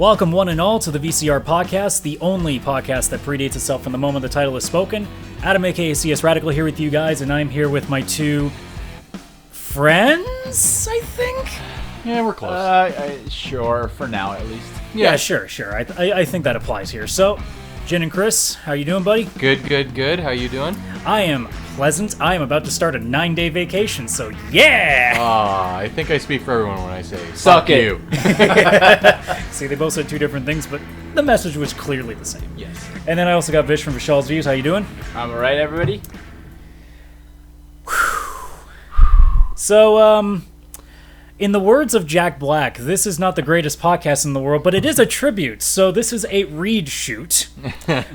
Welcome one and all to the VCR Podcast, the only podcast that predates itself from the moment the title is spoken. Adam aka CSRadical here with you guys, and I'm here with my two friends, I think? Yeah, we're close. Sure, for now at least. Yeah, sure. I think that applies here. So, Jen and Chris, how you doing, buddy? Good. How you doing? I am pleasant. I am about to start a 9-day vacation, so yeah! I think I speak for everyone when I say, Suck it. you. See, they both said two different things, but the message was clearly the same. Yes. And then I also got Vish from Vishal's Views. How you doing? I'm alright, everybody. So, in the words of Jack Black, this is not the greatest podcast in the world, but it is a tribute. So this is a read shoot.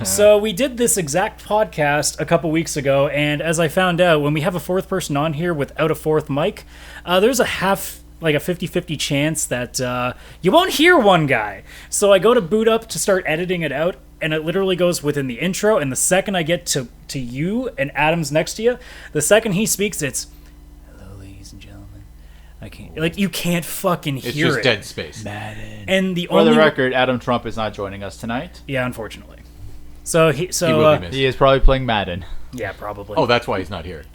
So we did this exact podcast a couple weeks ago, and as I found out, when we have a fourth person on here without a fourth mic, there's a 50-50 chance that you won't hear one guy. So I go to boot up to start editing it out, and it literally goes within the intro, and the second I get to you and Adam's next to you, the second he speaks, it's... I can't, like, you can't fucking hear it. It's just dead space. Madden. And For the record, Adam Trump is not joining us tonight. Yeah, unfortunately. So he will be missed. He is probably playing Madden. Yeah, probably. Oh, that's why he's not here.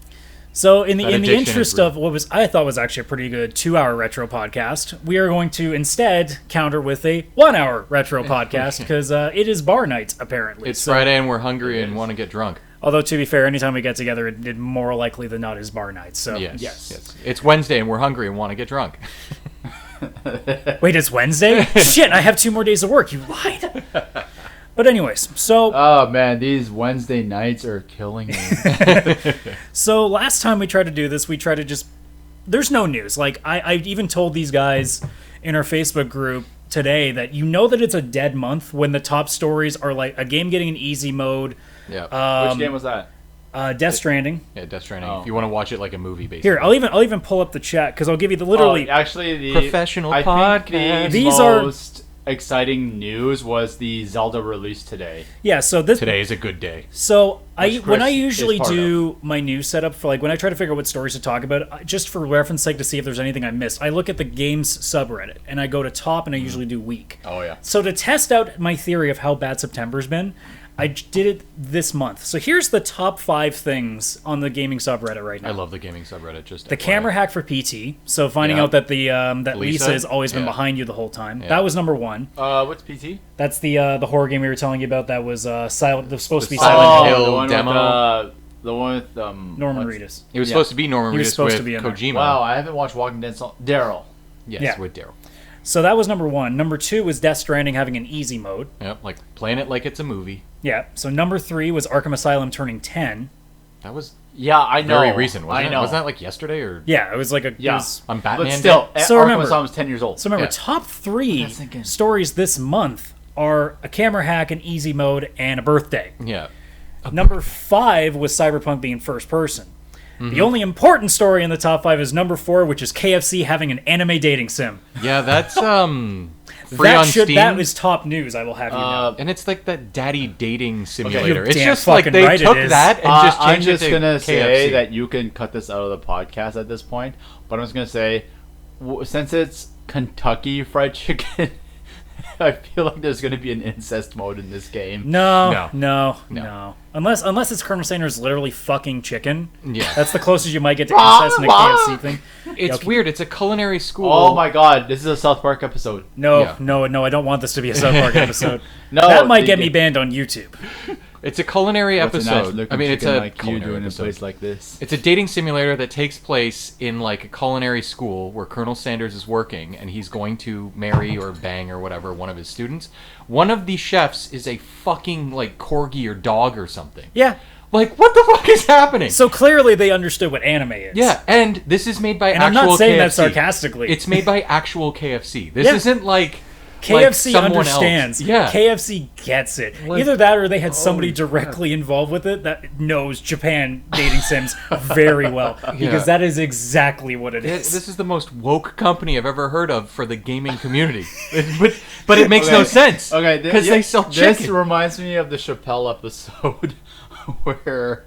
So in the interest of what I thought was actually a pretty good 2-hour retro podcast, we are going to instead counter with a 1-hour retro podcast because it is bar night apparently. It's Friday and we're hungry and want to get drunk. Although, to be fair, anytime we get together, it more likely than not is bar night. So yes. It's Wednesday and we're hungry and want to get drunk. Wait, it's Wednesday? Shit, I have 2 more days of work. You lied. But anyways, so... Oh, man, these Wednesday nights are killing me. So last time we tried to do this, we tried to just... There's no news. Like, I even told these guys in our Facebook group today that you know that it's a dead month when the top stories are like a game getting an easy mode... Yeah. Which game was that? Death Stranding. Yeah, Death Stranding. Oh. If you want to watch it like a movie, basically. Here, I'll even pull up the chat because I'll give you the literally. Actually, the professional I podcast. think the most exciting news was the Zelda release today. Yeah, so today is a good day. So when I Chris usually is part do my news setup for like when I try to figure out what stories to talk about, just for reference sake to see if there's anything I missed, I look at the games subreddit and I go to top and I usually do week. Oh yeah. So to test out my theory of how bad September's been, I did it this month. So here's the top 5 things on the gaming subreddit right now. I love the gaming subreddit. Just the camera hack for PT. So finding out that that Lisa has always been behind you the whole time. Yeah. That was number 1. What's PT? That's the horror game we were telling you about. That was silent. That was supposed to be Silent Hill. The one demo. With, the one with Norman Reedus. It was supposed to be Norman Reedus with Kojima. Wow, I haven't watched Walking Dead. Daryl. Yes, with Daryl. So that was number 1. Number 2 was Death Stranding having an easy mode. Yep, like playing it like it's a movie. Yeah. So number 3 was Arkham Asylum turning 10. That was I know. very recent, wasn't it? I know. Wasn't that like yesterday or? Yeah, it was like a on Batman. But still, so Arkham remember, Asylum's 10 years old. So remember, top 3 stories this month are a camera hack, an easy mode, and a birthday. Yeah. Number 5 was Cyberpunk being first person. The only important story in the top 5 is number 4, which is KFC having an anime dating sim. Yeah, that's free on Steam. That was top news, I will have you know. And it's like that daddy dating simulator. It's damn just like fucking they right took it is. that and just I'm changed just it to gonna KFC. say that you can cut this out of the podcast at this point, but I'm just gonna say, since it's Kentucky Fried Chicken, I feel like there's gonna be an incest mode in this game. No. Unless it's Colonel Sanders literally fucking chicken. Yeah. That's the closest you might get to incest in a KFC thing. It's weird. It's a culinary school. Oh my god, this is a South Park episode. No, I don't want this to be a South Park episode. No, that might get me banned on YouTube. It's a culinary episode. I mean, it's a like you doing in a place like this. It's a dating simulator that takes place in like a culinary school where Colonel Sanders is working and he's going to marry or bang or whatever one of his students. One of the chefs is a fucking like corgi or dog or something. Yeah. Like, what the fuck is happening? So clearly they understood what anime is. Yeah, and this is made by and actual KFC. I'm not saying that sarcastically. It's made by actual KFC. This isn't like... KFC like understands. Else. Yeah. KFC gets it. Like, either that or they had somebody directly involved with it that knows Japan dating sims very well. Because that is exactly what it is. This is the most woke company I've ever heard of for the gaming community. but it makes no sense. Okay, because they sell chicken. This reminds me of the Chappelle episode where...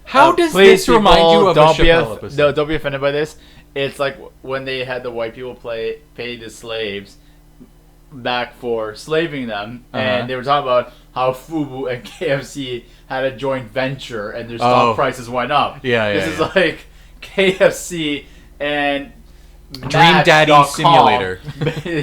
How does this remind you of a Chappelle episode? No, don't be offended by this. It's like when they had the white people pay the slaves. back for slaving them, Uh-huh. and they were talking about how Fubu and KFC had a joint venture, and their stock prices went up. This is like KFC and Dream Daddy Simulator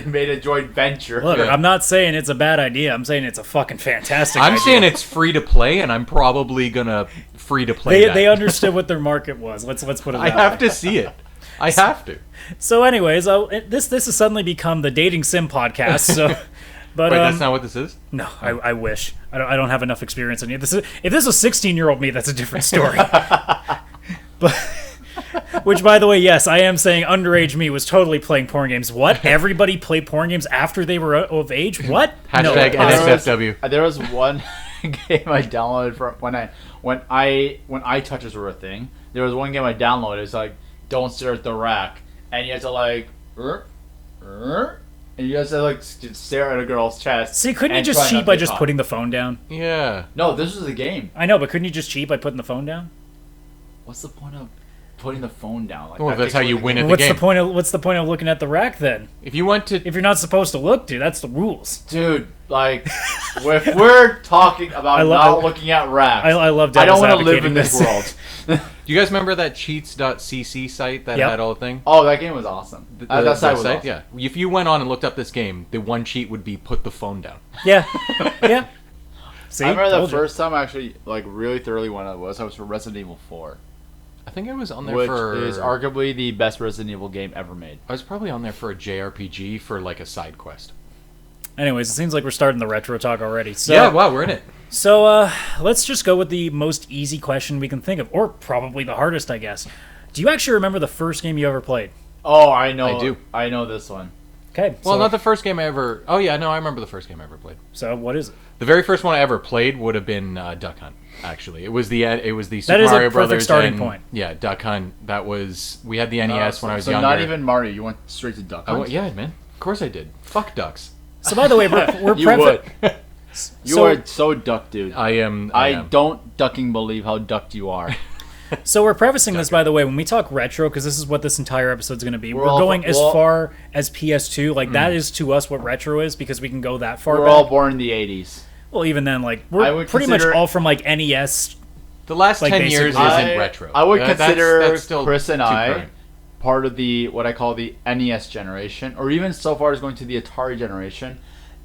made a joint venture. Look, I'm not saying it's a bad idea. I'm saying it's a fucking fantastic idea. I'm saying it's free to play, and I'm probably gonna free to play. They understood what their market was. Let's put it that I have to see it. I have to. So, anyways, this has suddenly become the dating sim podcast. So, but Wait, that's not what this is? No, I wish. I don't have enough experience in it. If this was 16-year-old me, that's a different story. But, which, by the way, yes, I am saying underage me was totally playing porn games. What? Everybody played porn games after they were of age? What? Hashtag NSFW. There was one game I downloaded for when iTouches were a thing. There was one game I downloaded. It's like, don't stare at the rack, and you have to like, and you have to like stare at a girl's chest. See, couldn't you just cheat by just putting the phone down? Yeah. No, this was a game. I know, but couldn't you just cheat by putting the phone down? What's the point of putting the phone down? Like, well, that's how you win at the what's game. What's the point of looking at the rack then? If you're not supposed to look, dude, that's the rules. Dude, like, if we're talking about not looking at racks, I love. I don't want to live in this world. Do you guys remember that cheats.cc site that had all the thing? Oh, that game was awesome. That site was awesome. Yeah. If you went on and looked up this game, the one cheat would be put the phone down. Yeah. Yeah. See, I remember the first time I actually like really thoroughly when I was for Resident Evil 4. I think I was on there which for... is arguably the best Resident Evil game ever made. I was probably on there for a JRPG for like a side quest. Anyways, it seems like we're starting the retro talk already. So, yeah, wow, we're in it. So let's just go with the most easy question we can think of, or probably the hardest, I guess. Do you actually remember the first game you ever played? Oh, I know. I do. I know this one. Okay. Well, not the first game I ever... Oh, yeah, no, I remember the first game I ever played. So, what is it? The very first one I ever played would have been Duck Hunt. Actually, it was the Super that is Mario a perfect Brothers starting point. Yeah, Duck Hunt. That was we had the NES when I was so younger. Not even Mario. You went straight to Duck Hunt. Yeah, man. Of course I did. Fuck ducks. So by the way, we're you would. You are so duck, dude. I am. I don't ducking believe how ducked you are. So we're prefacing this, by the way, when we talk retro, because this is what this entire episode's going to be. We're all going as far as PS2. Like, that is to us what retro is, because we can go that far We're back. all born in the 80s. Well, even then, like, we're pretty much all from, like, NES. The last like, 10 years isn't retro. I would consider that's still Chris and I current. part of the what I call the NES generation, or even so far as going to the Atari generation.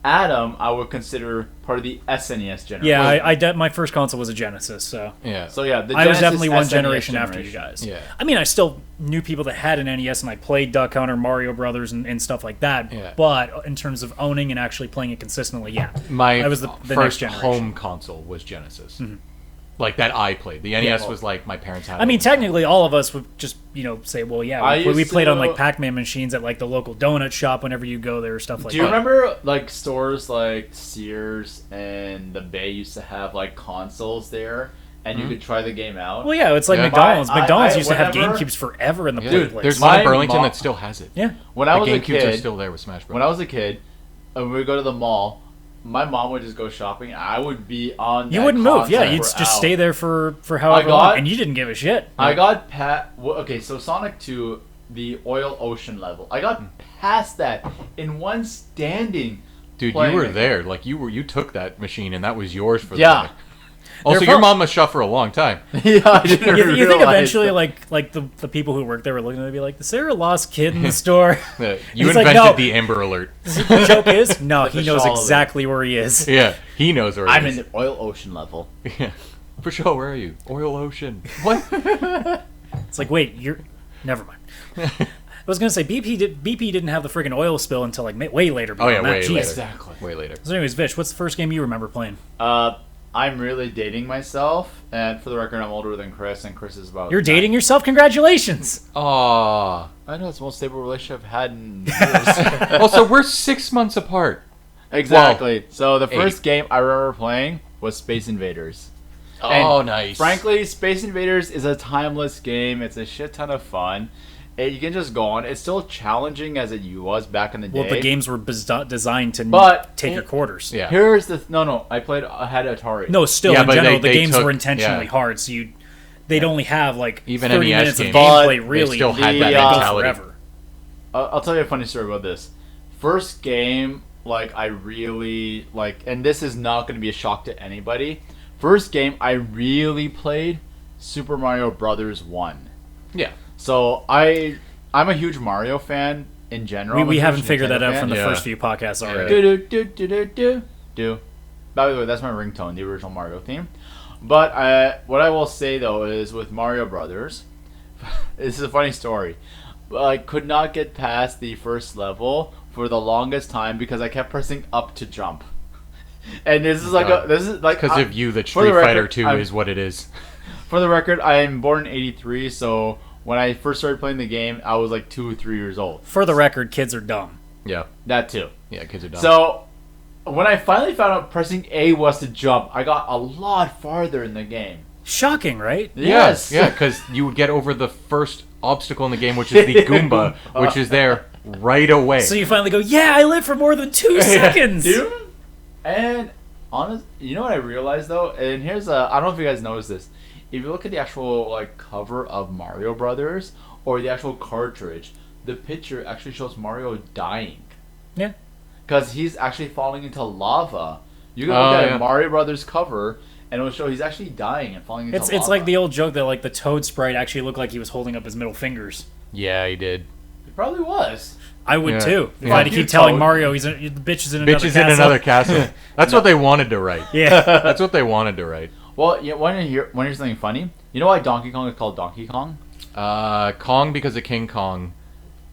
Adam, I would consider part of the SNES generation. Yeah, my first console was a Genesis, so yeah. So yeah, the I was Genesis, definitely one SNES generation after you guys. Yeah. I mean, I still knew people that had an NES, and I played Duck Hunt or Mario Brothers and stuff like that. Yeah. But in terms of owning and actually playing it consistently, My I was the next first generation. home console was Genesis. Mm-hmm. Like that I played. The NES was like my parents had. I mean, technically, all of us would just, say, well, yeah, we played on like Pac-Man machines at like the local donut shop whenever you go there or stuff like that. Do you remember like stores like Sears and the Bay used to have like consoles there, and you could try the game out? Well, yeah, it's like McDonald's. McDonald's used to have GameCubes forever in the place. There's one in Burlington that still has it. Yeah. When I was a GameCubes kid, are still there with Smash Bros. When I was a kid, and we would go to the mall. My mom would just go shopping. I would be on. You wouldn't move. Yeah, you'd just stay there for however long, and you didn't give a shit. I got okay, so Sonic 2, the Oil Ocean level. I got past that in one standing. Dude, you were there. Like you took that machine, and that was yours for the day. Also, your mom must shop for a long time. Yeah, I didn't you think eventually, like the people who worked there were looking at me like, is there a lost kid in the store? You invented the Amber Alert. The joke is, no, he knows exactly where he is. Yeah, he knows where he is. I'm in the Oil Ocean level. Yeah. For sure, where are you? Oil Ocean. What? It's like, wait, you're... Never mind. I was going to say, BP didn't have the friggin' oil spill until like way later. Oh, yeah, way later. Exactly. Way later. So anyways, Vish, what's the first game you remember playing? I'm really dating myself, and for the record, I'm older than Chris, and Chris is about... You're dating yourself? Congratulations! Aww. I know, it's the most stable relationship I've had in years. Also, we're 6 months apart. Exactly. Well, so the first game I remember playing was Space Invaders. And nice. Frankly, Space Invaders is a timeless game. It's a shit ton of fun. You can just go on. It's still challenging as it was back in the day. Well, the games were designed to take your quarters. Yeah. Here's the... No, I had Atari. No, still, in general, the games were intentionally hard, so they'd only have, like, even 30 NES minutes of games, gameplay, really. They still had that mentality. Forever. I'll tell you a funny story about this. First game like I really like, and this is not going to be a shock to anybody. First game I really played Super Mario Brothers 1. Yeah. So I'm a huge Mario fan in general. We I'm a haven't huge figured that Nintendo out fan. from the Yeah. first few podcasts already. Do. By the way, that's my ringtone, the original Mario theme. But what I will say though is with Mario Brothers, this is a funny story. I could not get past the first level for the longest time because I kept pressing up to jump. And this is like Because of you, that for the Street Fighter record, 2 is what it is. For the record, I am born in '83, so when I first started playing the game, I was like 2 or 3 years old. For the record, kids are dumb. Yeah. That too. Yeah, kids are dumb. So when I finally found out pressing A was to jump, I got a lot farther in the game. Shocking, right? Yes. Yeah, because you would get over the first obstacle in the game, which is the Goomba, which is there right away. So you finally go, yeah, I lived for more than 2 seconds. Dude. And honest, you know what I realized though, and here's I don't know if you guys noticed this. If you look at the actual like cover of Mario Brothers or the actual cartridge, the picture actually shows Mario dying. Yeah. Because he's actually falling into lava. You can look at a Mario Brothers cover, and it will show he's actually dying and falling into lava. It's like the old joke that like the Toad sprite actually looked like he was holding up his middle fingers. Yeah, he did. It probably was. I would too. If Yeah. I had to keep telling Mario the bitch is in another Bitch is castle. in another castle. That's what they wanted to write. Yeah. That's what they wanted to write. Well, yeah, want to hear something funny? You know why Donkey Kong is called Donkey Kong? Kong because of King Kong,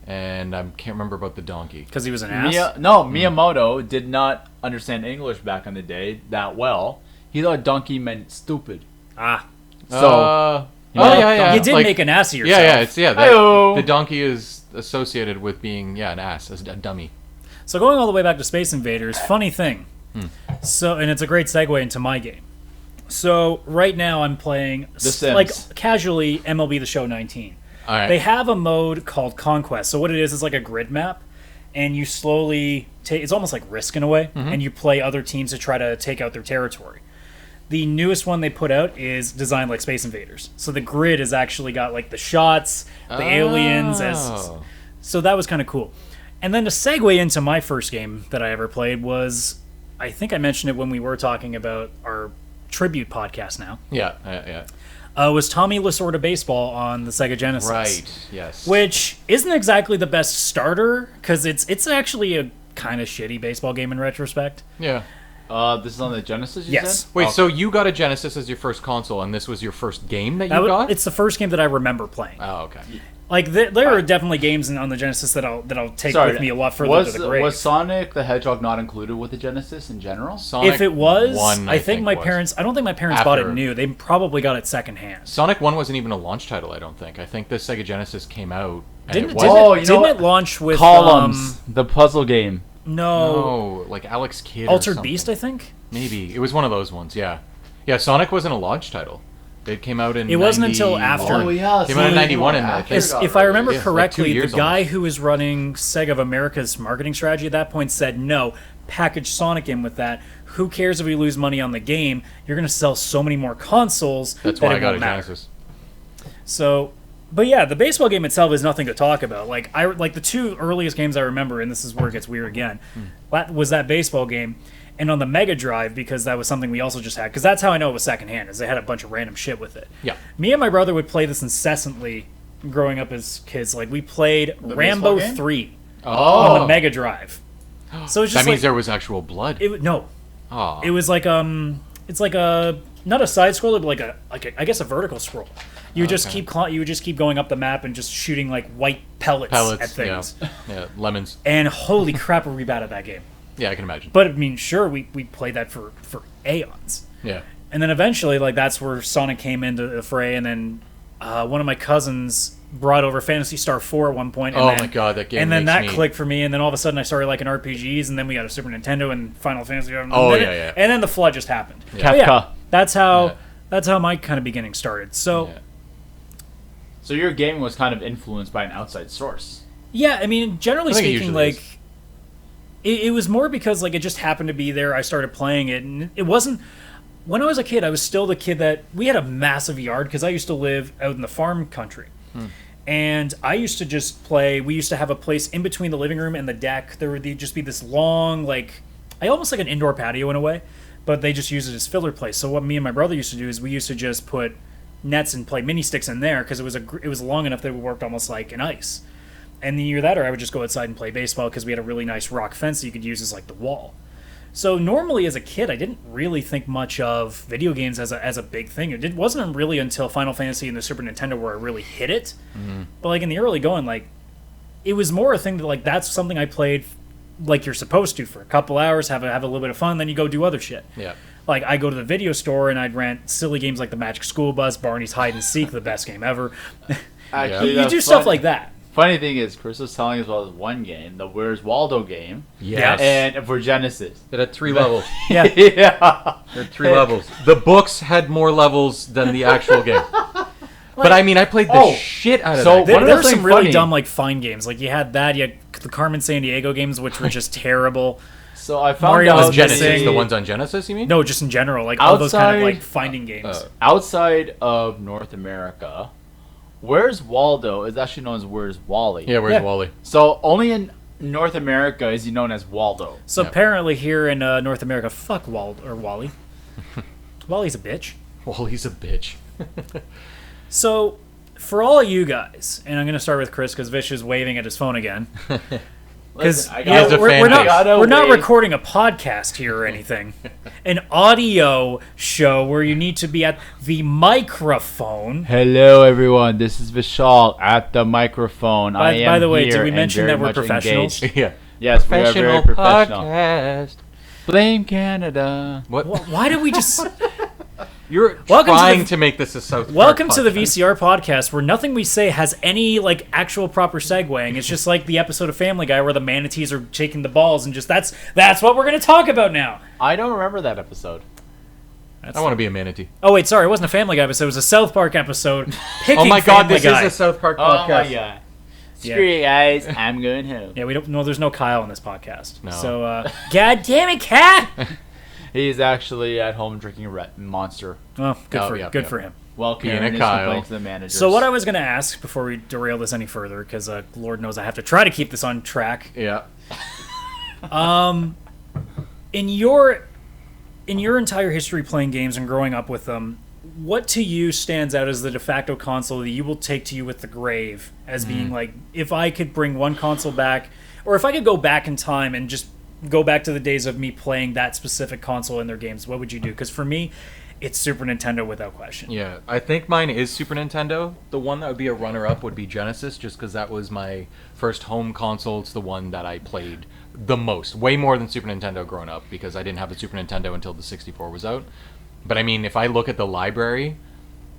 and I can't remember about the donkey. Because he was an ass? Miyamoto did not understand English back in the day that well. He thought donkey meant stupid. Ah. So, yeah. You did Like, make an ass of yourself. Yeah. The donkey is associated with being an ass, a dummy. So going all the way back to Space Invaders, funny thing. So, and it's a great segue into my game. So right now I'm playing Sims. like casually MLB The Show 19. All right. They have a mode called Conquest. So what it is like a grid map, and you slowly take. It's almost like Risk in a way, and you play other teams to try to take out their territory. The newest one they put out is designed like Space Invaders. So the grid has actually got like the shots, the aliens. So that was kind of cool. And then to segue into my first game that I ever played was, I think I mentioned it when we were talking about our tribute podcast now. Yeah. Was Tommy Lasorda Baseball on the Sega Genesis. Right, yes. Which isn't exactly the best starter, because it's actually a kind of shitty baseball game in retrospect. Yeah. This is on the Genesis, you Yes. said? Wait, so you got a Genesis as your first console, and this was your first game that you got? It's the first game that I remember playing. Oh, okay. Like there are definitely games on the Genesis that I'll take with me a lot further to the grave. Was Sonic the Hedgehog not included with the Genesis in general? Sonic If it was, 1, I think my was. parents. I don't think my parents bought it After. new. They probably got it secondhand. Sonic 1 wasn't even a launch title, I don't think. I think the Sega Genesis came out. And Didn't it it, was. didn't, Oh, it, you know didn't what? it launch with Columns, the puzzle game. No, No, like Alex Kidd or Altered something. Beast, I think. Maybe. It was one of those ones, yeah. Yeah, Sonic wasn't a launch title. It came out in It wasn't until after. Oh, yeah. Came out in 91 and I after think- it got If I remember released. Yeah, like 2 correctly, the years guy almost. who was running Sega of America's marketing strategy at that point said, no, package Sonic in with that. Who cares if we lose money on the game? You're going to sell so many more consoles. That's that why it I got a won't matter." Genesis. So, but yeah, the baseball game itself is nothing to talk about. Like the two earliest games I remember, and this is where it gets weird again, was that baseball game. And on the Mega Drive, because that was something we also just had, because that's how I know it was secondhand, is they had a bunch of random shit with it. Yeah. Me and my brother would play this incessantly growing up as kids. Like, we played Rambo baseball game? 3 Oh. on the Mega Drive. So it's just That means like, there was actual blood. no. Oh. It was like, it's like a, not a side scroller, but like a I guess a vertical scroll. You would just keep going up the map and just shooting like white pellets at things. Yeah, lemons. And holy crap, were we bad at that game. Yeah, I can imagine. But I mean, sure, we played that for aeons. Yeah. And then eventually, like, that's where Sonic came into the fray, and then one of my cousins brought over Phantasy Star 4 at one point. And Oh then, my God, that game And then makes that me- clicked for me, and then all of a sudden I started liking RPGs, and then we got a Super Nintendo and Final Fantasy. And Oh, then yeah. And then the flood just happened. Yeah. But yeah, Kafka. that's how my kind of beginning started. So, Yeah. So your gaming was kind of influenced by an outside source. yeah, I mean, generally I think it speaking, usually like... is. It was more because like it just happened to be there. I started playing it, and it wasn't. When I was a kid, I was still the kid that we had a massive yard because I used to live out in the farm country, And I used to just play. We used to have a place in between the living room and the deck. There would just be this long, like, almost like an indoor patio in a way, but they just use it as filler place. So what me and my brother used to do is we used to just put nets and play mini sticks in there because it was long enough that it worked almost like an ice. And then either that or I would just go outside and play baseball because we had a really nice rock fence that you could use as like the wall. So normally as a kid, I didn't really think much of video games as a big thing. It wasn't really until Final Fantasy and the Super Nintendo where I really hit it. Mm-hmm. But like in the early going, like it was more a thing that like that's something I played like you're supposed to for a couple hours, have a little bit of fun, then you go do other shit. Yeah. Like I go to the video store and I'd rent silly games like the Magic School Bus, Barney's Hide and Seek, the best game ever. Actually, you do stuff like that. Funny thing is, Chris was telling us about this one game, the Where's Waldo game. Yes. And for Genesis. It had 3 levels. Yeah. Yeah. It had 3 levels. The books had more levels than the actual game. But I mean, I played the shit out of that. There were some really dumb, like, fine games. Like, you had that, you had the Carmen Sandiego games, which were just terrible. So I found Mario out Genesis, the ones on Genesis, you mean? No, just in general, like all those kind of like finding games. Outside of North America, Where's Waldo is actually known as Where's Wally. Yeah, Where's Wally? So only in North America is he known as Waldo. So apparently here in North America, fuck Wally. Wally's a bitch. Wally's a bitch. So for all of you guys, and I'm going to start with Chris because Vish is waving at his phone again. Because we're not recording a podcast here or anything. An audio show where you need to be at the microphone. Hello, everyone. This is Vishal at the microphone. By the way, did we mention that we're professionals? Yeah. Yes, we are very professional. Podcast. Blame Canada. What? Why did we just... You're trying to make this a South Park Welcome podcast. to the VCR Podcast, where nothing we say has any like actual proper segueing. It's just like the episode of Family Guy where the manatees are shaking the balls, and just that's what we're going to talk about now. I don't remember that episode. I want to be a manatee. Oh wait, sorry, it wasn't a Family Guy episode. It was a South Park episode. Oh my God, Family this Guy. is a South Park podcast. Oh my God. Screw you guys. I'm going home. Yeah, we don't. No, there's no Kyle on this podcast. No. So, God damn it, Cat! He's actually at home drinking a Monster. Oh, good for him. Well, Karen is complaining to the manager. So what I was going to ask before we derail this any further, because Lord knows I have to try to keep this on track. Yeah. In your entire history playing games and growing up with them, what to you stands out as the de facto console that you will take to you with the grave as being like, if I could bring one console back, or if I could go back in time and just go back to the days of me playing that specific console in their games, what would you do? Because for me, it's Super Nintendo without question. Yeah, I think mine is Super Nintendo. The one that would be a runner-up would be Genesis, just because that was my first home console. It's the one that I played the most, way more than Super Nintendo growing up, because I didn't have a Super Nintendo until the 64 was out. But I mean, if I look at the library...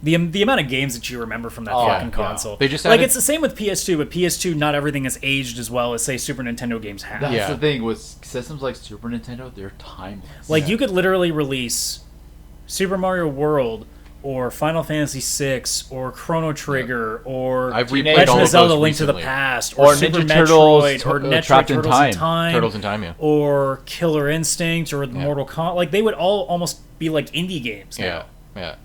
The amount of games that you remember from that fucking console. They just it's the same with PS2, but PS2, not everything has aged as well as, say, Super Nintendo games have. That's the thing. With systems like Super Nintendo, they're timeless. Like, you could literally release Super Mario World, or Final Fantasy VI, or Chrono Trigger, or I've replayed Legend all of of Zelda: those Link to the recently. Past, or Super Ninja Metroid, Turtles, or Metroid Trapped in Turtles in Time. Turtles in Time, yeah. Or Killer Instinct, or Mortal Kombat. Like, they would all almost be like indie games now. Yeah.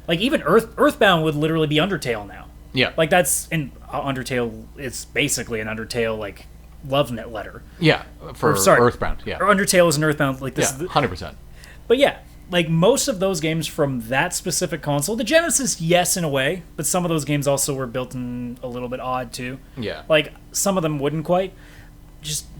Like, even Earthbound would literally be Undertale now. Yeah. Like, that's... And Undertale is basically an Undertale, like, love net letter. Yeah, for Earthbound, yeah. Or Undertale is an Earthbound, like this. Yeah, 100%. But yeah, like, most of those games from that specific console, the Genesis, yes, in a way, but some of those games also were built in a little bit odd, too. Yeah. Like, some of them wouldn't quite.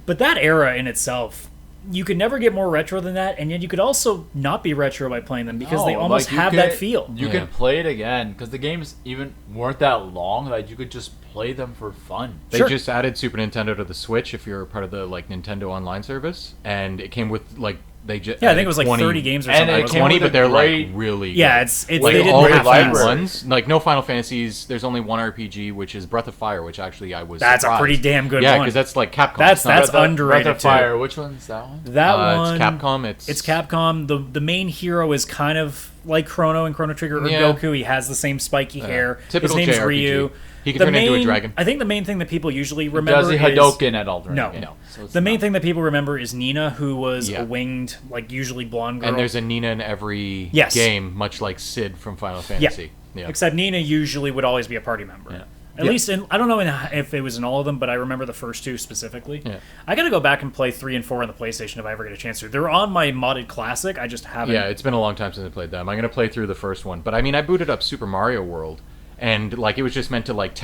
But that era in itself... You could never get more retro than that, and yet you could also not be retro by playing them because they almost have that feel. You could play it again because the games even weren't that long that you could just play them for fun. They just added Super Nintendo to the Switch if you're part of the like Nintendo Online service, and it came with like they just I think it was like 30 games or something. And it 20, but they're like really good. It's like they didn't all the have ones like no Final Fantasies. There's only one RPG, which is Breath of Fire, which actually I was that's surprised. A pretty damn good one. Yeah, because that's like Capcom. That's underrated. Breath of Fire. Which one's that one? That one. It's Capcom. It's Capcom. The main hero is kind of like Chrono and Chrono Trigger or Goku. He has the same spiky hair. Typical His name's JRPG. Ryu. He can turn into a dragon. I think the main thing that people usually remember Does he Hadouken at all? No. So the main thing that people remember is Nina, who was a winged, like usually blonde girl. And there's a Nina in every game, much like Sid from Final Fantasy. Yeah. Except Nina usually would always be a party member. At least I don't know if it was in all of them, but I remember the first two specifically. Yeah. I got to go back and play 3 and 4 on the PlayStation if I ever get a chance to. They're on my modded classic. I just haven't. Yeah, it's been a long time since I played them. I'm gonna play through the first one, but I mean, I booted up Super Mario World, and like it was just meant to like,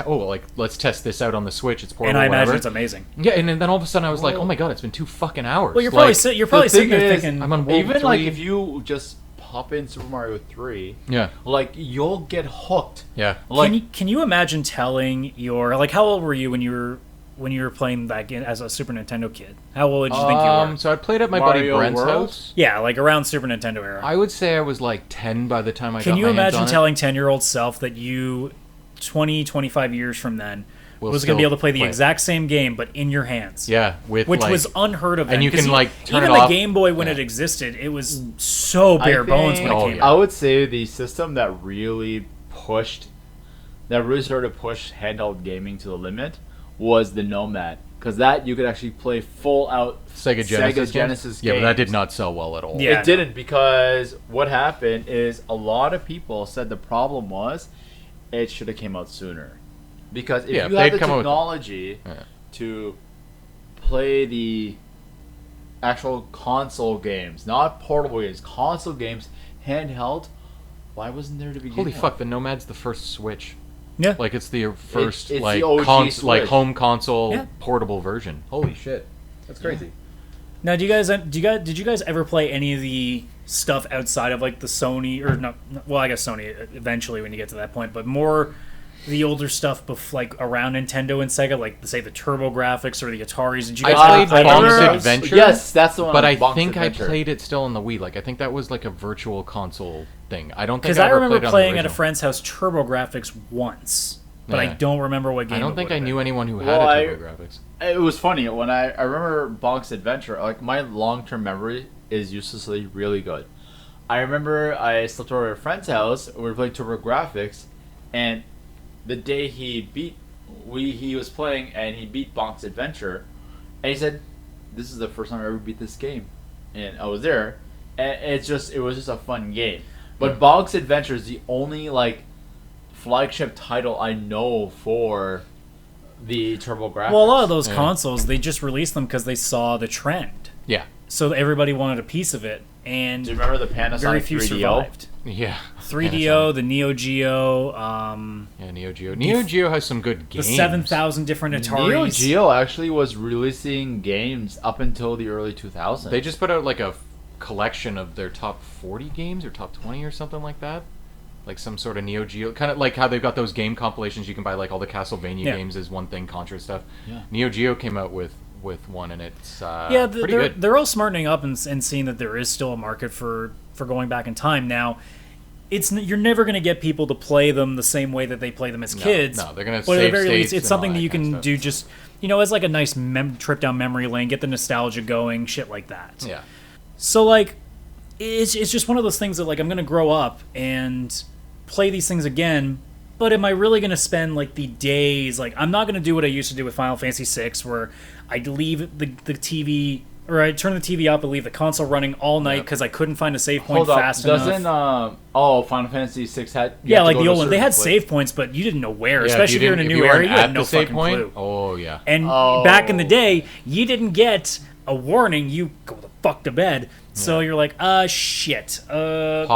let's test this out on the Switch. It's portable. And I imagine whatever. it's amazing. Yeah, and then all of a sudden I was like, oh my god, it's been 2 fucking hours. Well, you're like, probably sitting there thinking, I'm on World Even 3. like if you just pop in Super Mario 3, Yeah. like you'll get hooked. Yeah. Like can you imagine telling your like how old were you when you were playing that game as a Super Nintendo kid? How old did you think you were? So I played at my Mario buddy Brent's World? house. Yeah, like around Super Nintendo era. I would say I was like 10 by the time I Can got you my hands imagine on telling 10-year-old self that you 25 years from then Will was going to be still able to play the play. exact same game but in your hands? it. Yeah, with Which like, was unheard of then. and you 'cause can, like, turn even it the off. Game Boy when Yeah. it existed, it was so bare bones when it Oh, came yeah. I out. would say the system that really started to push handheld gaming to the limit was the Nomad. Because that you could actually play full out Sega Genesis, Genesis Yeah, but that games. did not sell well at all. Yeah. It didn't, because what happened is a lot of people said the problem was it should have came out sooner. Because if Yeah, you if have they'd the come out with- technology Yeah. to play the actual console games, not portable games, console games, handheld, why wasn't there to begin Holy with? fuck, the Nomad's the first Switch. Yeah. Like it's the first it's like the OG Switch. home console Yeah. portable version. Holy shit. That's crazy. Now, did you guys ever play any of the stuff outside of like the Sony or not? Well, I guess Sony eventually when you get to that point, but more the older stuff, like around Nintendo and Sega, like say the Turbo Graphics or the Ataris. Did you I guys played ever play any of Bonk's those? Adventure. Yes, that's the one. But I Bonk's think Adventure. I played it still on the Wii. Like I think that was like a virtual console thing. I don't think Because I I ever remember played it on the playing at a original. friend's house Turbo Graphics once, but I Yeah. don't remember what game. I don't it think would I have knew been. anyone who had Well, a Turbo Graphics. It was funny when I remember Bonk's Adventure. Like my long-term memory is uselessly really good. I remember I slept over at a friend's house. We were playing Turbo Graphics, and the day he was playing and he beat Bonk's Adventure, and he said, "This is the first time I ever beat this game," and I was there, and it was just a fun game. But Yeah. Bonk's Adventure is the only like flagship title I know for the Turbo Graphics. Well, a lot of those Yeah. consoles, they just released them because they saw the trend. Yeah. So everybody wanted a piece of it, and Do you remember the Panasonic very few 3DO? survived. Yeah. 3DO, the Neo Geo, Yeah, Neo Geo. Neo Geo has some good the games. 7,000 different Ataris. Neo Geo actually was releasing games up until the early 2000s. They just put out like a collection of their top 40 games or top 20 or something like that. Like some sort of Neo Geo, kind of like how they've got those game compilations. You can buy like all the Castlevania Yeah. games as one thing, Contra stuff. Yeah. Neo Geo came out with one, and it's Yeah, pretty they're, good. they're all smartening up and seeing that there is still a market for going back in time. Now, you're never going to get people to play them the same way that they play them as kids. no, they're gonna But at the save very least, states it's and something all that that you kind of can stuff. do just, as like a nice trip down memory lane, get the nostalgia going, shit like that. Yeah. So, like, it's just one of those things that, like, I'm going to grow up and play these things again, but am I really going to spend, like, the days... Like, I'm not going to do what I used to do with Final Fantasy VI, where I'd leave the TV... Or I'd turn the TV up and leave the console running all night because I couldn't find a save point Hold up, fast enough. doesn't Final Fantasy VI had? you Yeah, had to like go the to a old one. They certain had place. save points, but you didn't know where, Yeah, especially if you're in a didn't- new you weren't area. You had at no the save fucking point. clue. Oh yeah. And Oh. back in the day, you didn't get a warning. You go the fuck to bed. So you're like, shit. Pause.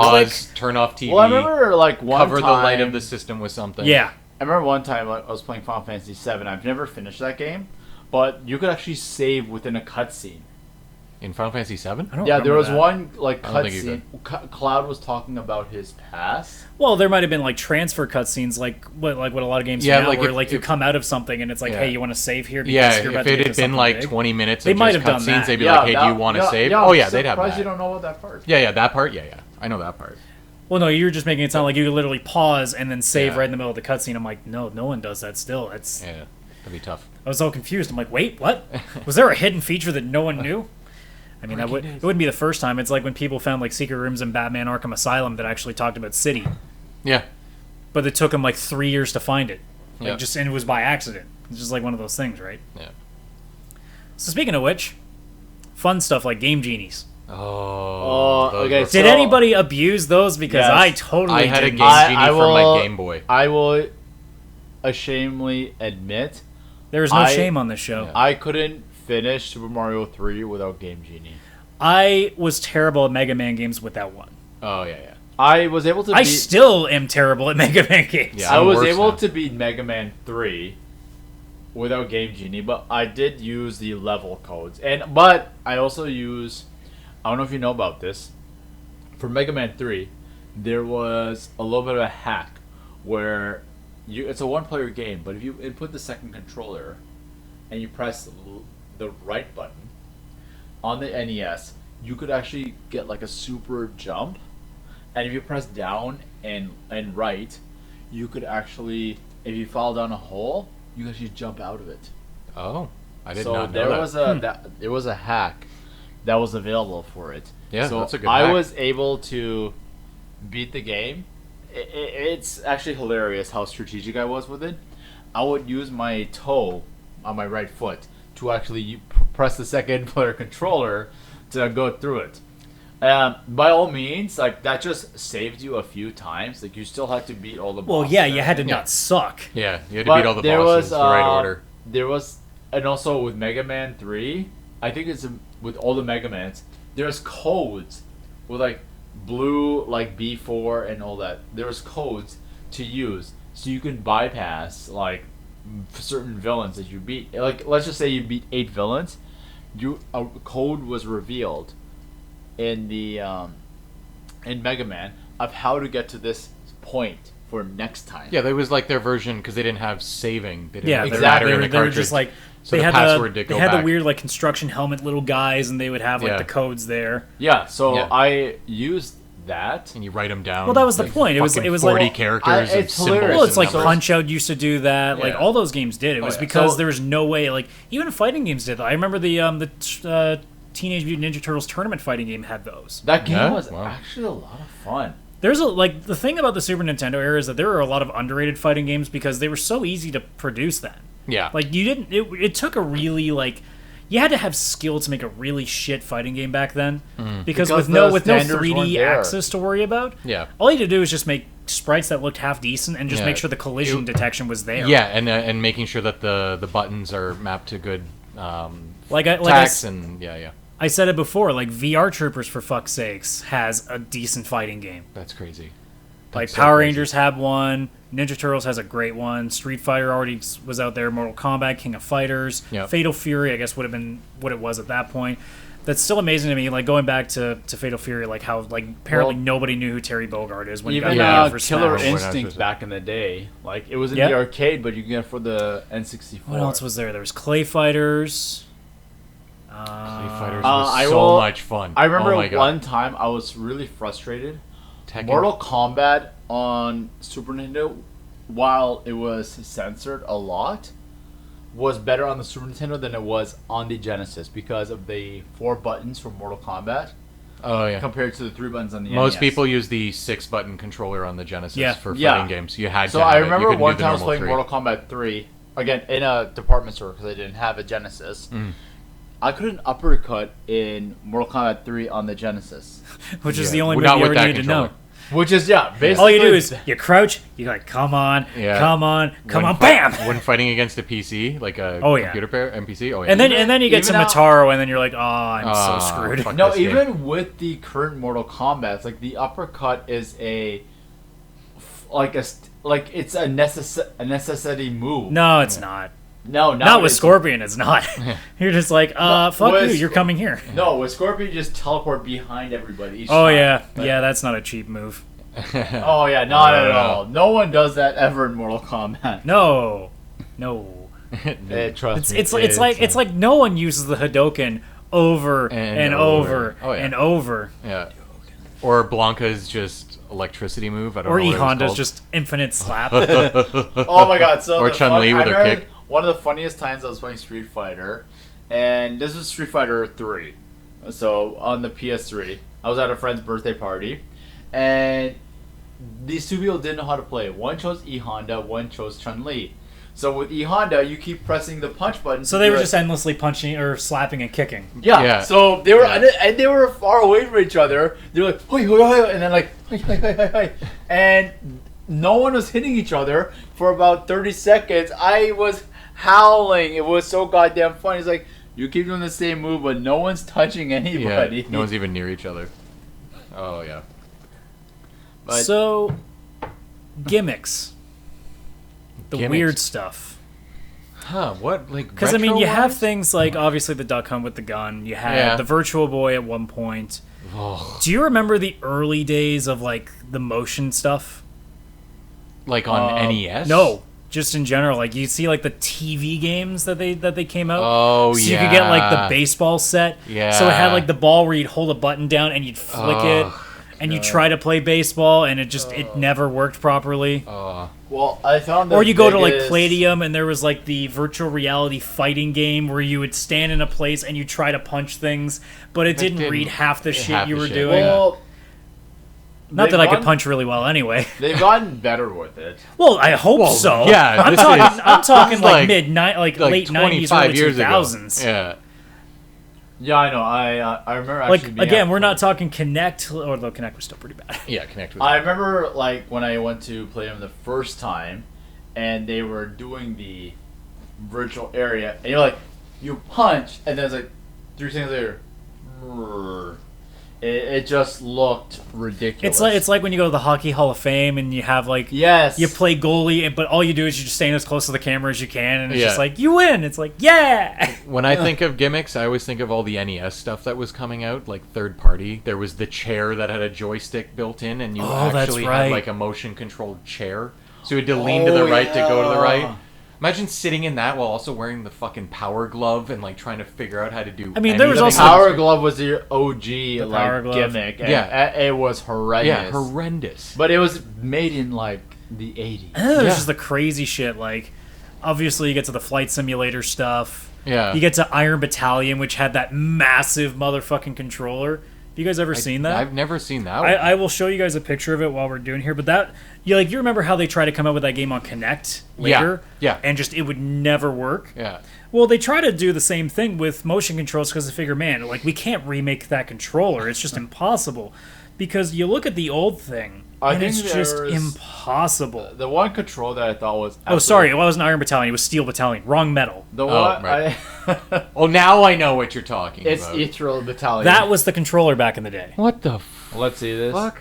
Click. Turn off TV. Well, I remember like one cover time. the light of the system with something. Yeah. I remember one time like, I was playing Final Fantasy VII. I've never finished that game, but you could actually save within a cutscene. In Final Fantasy VII. I don't Yeah, there remember was that. one like I don't think you cutscene. Cloud was talking about his past. Well, there might have been like transfer cutscenes, like what a lot of games Yeah, do now, like where if- like you if- come out of something and it's like, Yeah. hey, you want to save here? Because Yeah, you're about if to it get had to been something like big. 20 minutes They of might just have done cutscenes, that. they'd be like, "Hey, do you want to save?" Oh yeah, they'd have surprised you that. don't know about that part. Yeah, that part. Yeah, I know that part. Well, no, you're just making it sound like you could literally pause and then save Yeah. right in the middle of the cutscene. I'm like, no one does that still. That's Yeah, that'd be tough. I was so confused. I'm like, wait, what? Was there a hidden feature that no one knew? I mean, it wouldn't be the first time. It's like when people found like secret rooms in Batman Arkham Asylum that actually talked about City, Yeah. but it took them like 3 years to find it. Like Yeah. and it was by accident. It's just like one of those things, right? Yeah. So speaking of which, fun stuff like Game Genies. Oh. those okay, were- Did So- anybody abuse those? Because Yes. I totally I had a didn't. Game Genie for my Game Boy. I will ashamedly admit There is no shame on this show. Yeah. I couldn't finish Super Mario 3 without Game Genie. I was terrible at Mega Man games without one. Oh yeah. I was able to I still am terrible at Mega Man games. Yeah. I I'm was worse able now. to beat Mega Man 3 without Game Genie, but I did use the level codes. But I also use, I don't know if you know about this, for Mega Man 3, there was a little bit of a hack where it's a one-player game, but if you input the second controller and you press the right button on the NES, you could actually get like a super jump. And if you press down and right, you could actually, if you fall down a hole, you could actually jump out of it. Oh, I did So not know there that. there was a hack that was available for it. Yeah, so that's a good I hack. was able to beat the game. It's actually hilarious how strategic I was with it. I would use my toe on my right foot to actually press the second player controller to go through it. By all means, like that just saved you a few times. Like you still had to beat all the bosses. Well, yeah, you and had to everything. not suck. Yeah, you had to But beat all the there bosses was, in the right order. There was, and also with Mega Man 3, I think it's with all the Mega Mans, there's codes with like blue, like B4 and all that. There's codes to use so you can bypass like certain villains that you beat. Like let's just say you beat 8 villains, a code was revealed in the in Mega Man of how to get to this point for next time. Yeah, that was like their version because they didn't have saving. They didn't Yeah, have the exactly. battery in the they were cartridge. just like so they the had password the to go they had back. the weird like construction helmet little guys, and they would have like Yeah. the codes there. Yeah, so Yeah. I used that. and you write them down. Well, that was the like, point. It was 40 like characters. it's and hilarious. symbols well, it's and like numbers. Punch Out used to do that. Like Yeah. all those games did. It was yeah. because So- there was no way. Like even fighting games did that. I remember the Teenage Mutant Ninja Turtles tournament fighting game had those. That game Yeah? was Wow. actually a lot of fun. There's like the thing about the Super Nintendo era is that there were a lot of underrated fighting games because they were so easy to produce then. Yeah. Like you didn't. It took a really like. You had to have skill to make a really shit fighting game back then, because with no the standards 3D weren't there. axis to worry about. Yeah. All you had to do is just make sprites that looked half decent and just Yeah. make sure the collision detection was there. Yeah, and making sure that the buttons are mapped to good Like I attacks and yeah. I said it before. Like VR Troopers, for fuck's sakes, has a decent fighting game. That's crazy. Like That's so Power crazy. Rangers had one. Ninja Turtles has a great one. Street Fighter already was out there. Mortal Kombat, King of Fighters, Yep. Fatal Fury, I guess would have been what it was at that point. That's still amazing to me. Like going back to Fatal Fury, like how like apparently Well, nobody knew who Terry Bogard is when he got Even nominated for Killer Smash. In- Instinct back in the day, like it was in Yeah. the arcade, but you can get it for the N64. What else was there? There was Clay Fighters. Clay Fighters Uh, was I so will- much fun. I remember oh my God. one time I was really frustrated. Tekken. Mortal Kombat on Super Nintendo, while it was censored a lot, was better on the Super Nintendo than it was on the Genesis because of the 4 buttons for Mortal Kombat Oh yeah. compared to the 3 buttons on the Most NES. people use the 6-button controller on the Genesis Yeah. for Yeah. fighting games. You had So to have I it. You remember couldn't one do the time I was normal playing 3. Mortal Kombat 3 again in a department store because I didn't have a Genesis. I couldn't uppercut in Mortal Kombat 3 on the Genesis, Which is Yeah. the only Well, move not you with ever that needed to know. controller. which is basically All you do is you crouch, you like come on, Yeah. come on, When bam. When fighting against a PC, like a Oh, yeah. computer pair, NPC, oh yeah. And then you get to Even Mataro, and then you're like, oh, I'm Ah, so screwed. fuck. No, this game. even with the current Mortal Kombat, it's like the uppercut is it's a necessity move. No, it's not. No, Not with Scorpion, it's not. You're just like, fuck with you, you're coming here. No, with Scorpion, you just teleport behind everybody. Each Oh time. yeah, But- yeah, that's not a cheap move. Oh yeah, not at all. No one does that ever in Mortal Kombat. No. Trust me. It's like no one uses the Hadoken over And and over. over Oh, yeah. and over. Yeah. Or Blanca's just electricity move. I don't Or know what it was E-Honda's called. just infinite slap. Oh my god! So Or the Chun-Li with I her remember kick. One of the funniest times I was playing Street Fighter, and this was Street Fighter 3. So on the PS3, I was at a friend's birthday party, and these 2 people didn't know how to play. One chose E-Honda, one chose Chun-Li. So with E-Honda, you keep pressing the punch button. So they were just endlessly punching or slapping and kicking. Yeah. Yeah. So they were Yeah. and they were far away from each other. They were like, "Hoi, hoi, hoi," and then like, "Hoi, hoi, hoi, hoi, hoi." And no one was hitting each other for about 30 seconds. I was howling. It was so goddamn funny. It's like, you keep doing the same move, but no one's touching anybody. Yeah, no one's even near each other. Oh, yeah. But, So, gimmicks. The Gimmicks. weird stuff. Huh, what? Like, Because, I mean, you have retro-wise? things like, obviously, the Duck Hunt with the gun. You had Yeah. the Virtual Boy at one point. Oh, Do you remember the early days of, like, the motion stuff? like on NES? No. Just in general. Like, you see, like, the TV games that they came out. Oh, so yeah. you could get, like, the baseball set. Yeah. So it had, like, the ball where you'd hold a button down and you'd flick it. And you try to play baseball, and it never worked properly. well, I found Or you go to like Palladium, and there was like the virtual reality fighting game where you would stand in a place and you try to punch things, but it didn't read half the shit you were doing. Well, Not that I could punch really well anyway. They've gotten better with it. Well, I hope so. yeah, I'm this talking. is- I'm talking like like- late 90s, 25 early years 2000s. ago. Yeah. Yeah, I know. I remember Like actually being again, at we're not Palladium. talking Connect, although Connect was still pretty bad. Yeah, Connect with I remember like when I went to play them the first time, and they were doing the virtual area, and you're like, you punch, and then it's like 3 seconds later, it just looked ridiculous. It's like when you go to the Hockey Hall of Fame and you have like yes, you play goalie, but all you do is you just stand as close to the camera as you can, and it's Yeah. just like you win. It's like yeah. When I think of gimmicks, I always think of all the NES stuff that was coming out, like third party. There was the chair that had a joystick built in, and you Oh, that's actually right. had like a motion controlled chair. So you had to lean to the right to go to the right. yeah. Imagine sitting in that while also wearing the fucking power glove and like trying to figure out how to do. I mean, there was The anything. also- Power Glove was the OG Power like Glove. gimmick. And Yeah. it was horrendous. Yeah, horrendous. But it was made in like the 80s. There's Yeah. just the crazy shit. Like, obviously, you get to the flight simulator stuff. Yeah. You get to Iron Battalion, which had that massive motherfucking controller. Have you guys ever seen that? I've never seen that one. I will show you guys a picture of it while we're doing here. But that, you remember how they tried to come out with that game on Connect later? Yeah. And just it would never work. Yeah. Well, they try to do the same thing with motion controls because they figure, man, like we can't remake that controller. It's just impossible. Because you look at the old thing, I and think it's just there's- impossible. The one control that I thought was Oh, sorry, it wasn't Iron Battalion. It was Steel Battalion. Wrong metal. The Oh, one right. I Oh, now I know what you're talking it's about. Ethereal Battalion. That was the controller back in the day. What the Let's see this. fuck?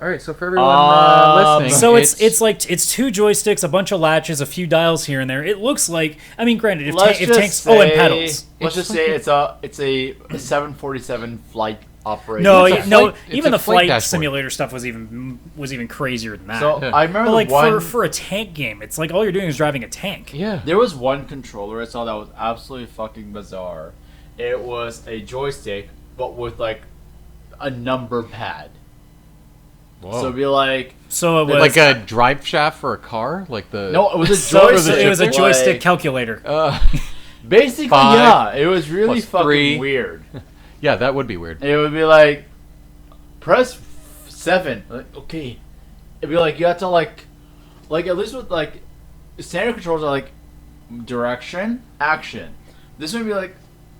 All right, so for everyone listening, So it's like it's 2 joysticks, a bunch of latches, a few dials here and there. It looks like, I mean, granted, if tanks, and pedals. Let's just say it's a 747 flight operation. No, It's a no, flight- it's even a the flight flight dashboard. simulator stuff was even crazier than that. So Yeah. I remember but like the one. for a tank game, it's like all you're doing is driving a tank. yeah. There was one controller I saw that was absolutely fucking bizarre. It was a joystick, but with like a number pad. Whoa. So it'd be like So it was like a drive shaft for a car, like the no, it was a so joystick. it was a joystick like- calculator. Basically, 5 yeah, it was really plus fucking 3. weird. Yeah, that would be weird. It would be like press 7. Like, okay, it'd be like you have to like at least with like standard controls are like direction, action. This would be like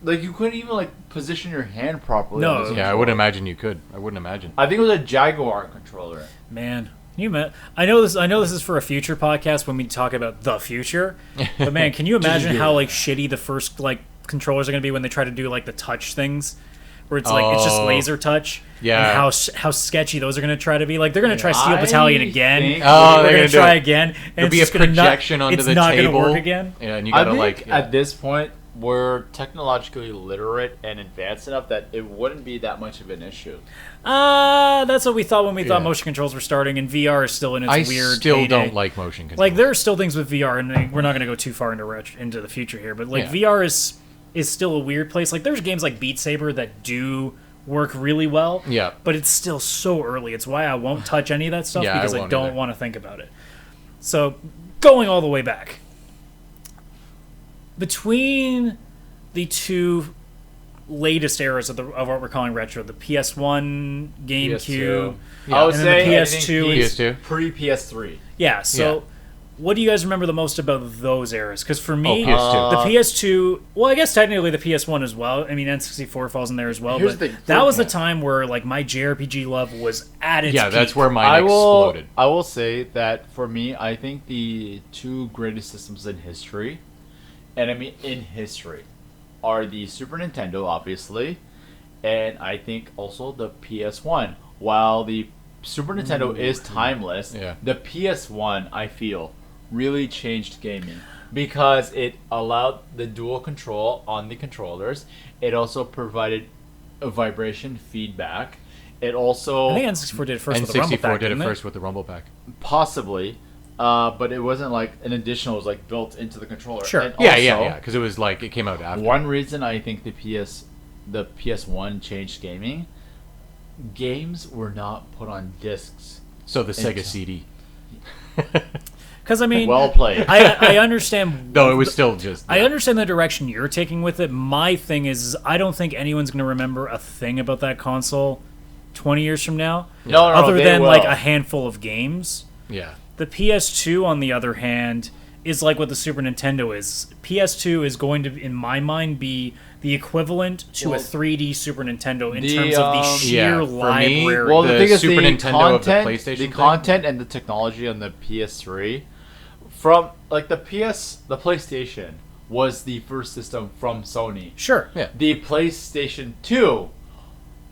you couldn't even like position your hand properly. No. on this Yeah, I controller. wouldn't imagine you could. I wouldn't imagine. I think it was a Jaguar controller. Man, I know this is for a future podcast when we talk about the future. But man, can you imagine how like shitty the first like controllers are going to be when they try to do like the touch things? Where it's like it's just Oh. laser touch, Yeah. and how sketchy those are going to try to be. Like they're going to try Steel I Battalion again. think- Oh, they're they're going gonna to try do it. again, and There'll it's be a just gonna projection not, onto it's the not table. gonna work again. Yeah, and you I gotta think like. Yeah. at this point we're technologically literate and advanced enough that it wouldn't be that much of an issue. That's what we thought when we thought Yeah. motion controls were starting, and VR is still in its I weird. still heyday. don't like motion control. Like there are still things with VR, and we're not going to go too far into the future here. But like Yeah. VR is still a weird place. Like there's games like Beat Saber that do work really well. Yeah. But it's still so early. It's why I won't touch any of that stuff Yeah, I because I won't don't either. want to think about it. So going all the way back between the 2 latest eras of what we're calling retro, the PS1, GameCube. I would And then say the I PS2 think is- pre PS3. Yeah, so what do you guys remember the most about those eras? Because for me, PS2. the PS2, well, I guess technically the PS1 as well. I mean, N64 falls in there as well. Here's But the that was the thing. time where like my JRPG love was at its Yeah, peak. that's where mine exploded. I will say that for me, I think the two greatest systems in history, and I mean in history, are the Super Nintendo, obviously, and I think also the PS1. While the Super Nintendo is timeless, Yeah. the PS1, I feel, really changed gaming because it allowed the dual control on the controllers. It also provided a vibration feedback. It also I think N64 did it first with the Rumble N64 Pack, did it didn't first with the Rumble Pack. possibly, but it wasn't like an additional. It was like built into the controller. Sure. And Yeah, also, because it was like it came out after. One reason I think the PS1 changed gaming. Games were not put on discs. So the Sega Into- CD. Because I mean, Well played. I understand. No, it was still just. I understand the direction you're taking with it. My thing is, I don't think anyone's going to remember a thing about that console 20 years from now, No, other they than will. like a handful of games. Yeah. The PS2, on the other hand, is like what the Super Nintendo is. PS2 is going to, in my mind, be the equivalent to a Well, 3D Super Nintendo in the, terms of the sheer yeah, for me, library. Well, the The thing is, Super the Nintendo of the content, PlayStation the thing? content and the technology on the PS3, from like the PlayStation was the first system from Sony. Sure. Yeah. The PlayStation 2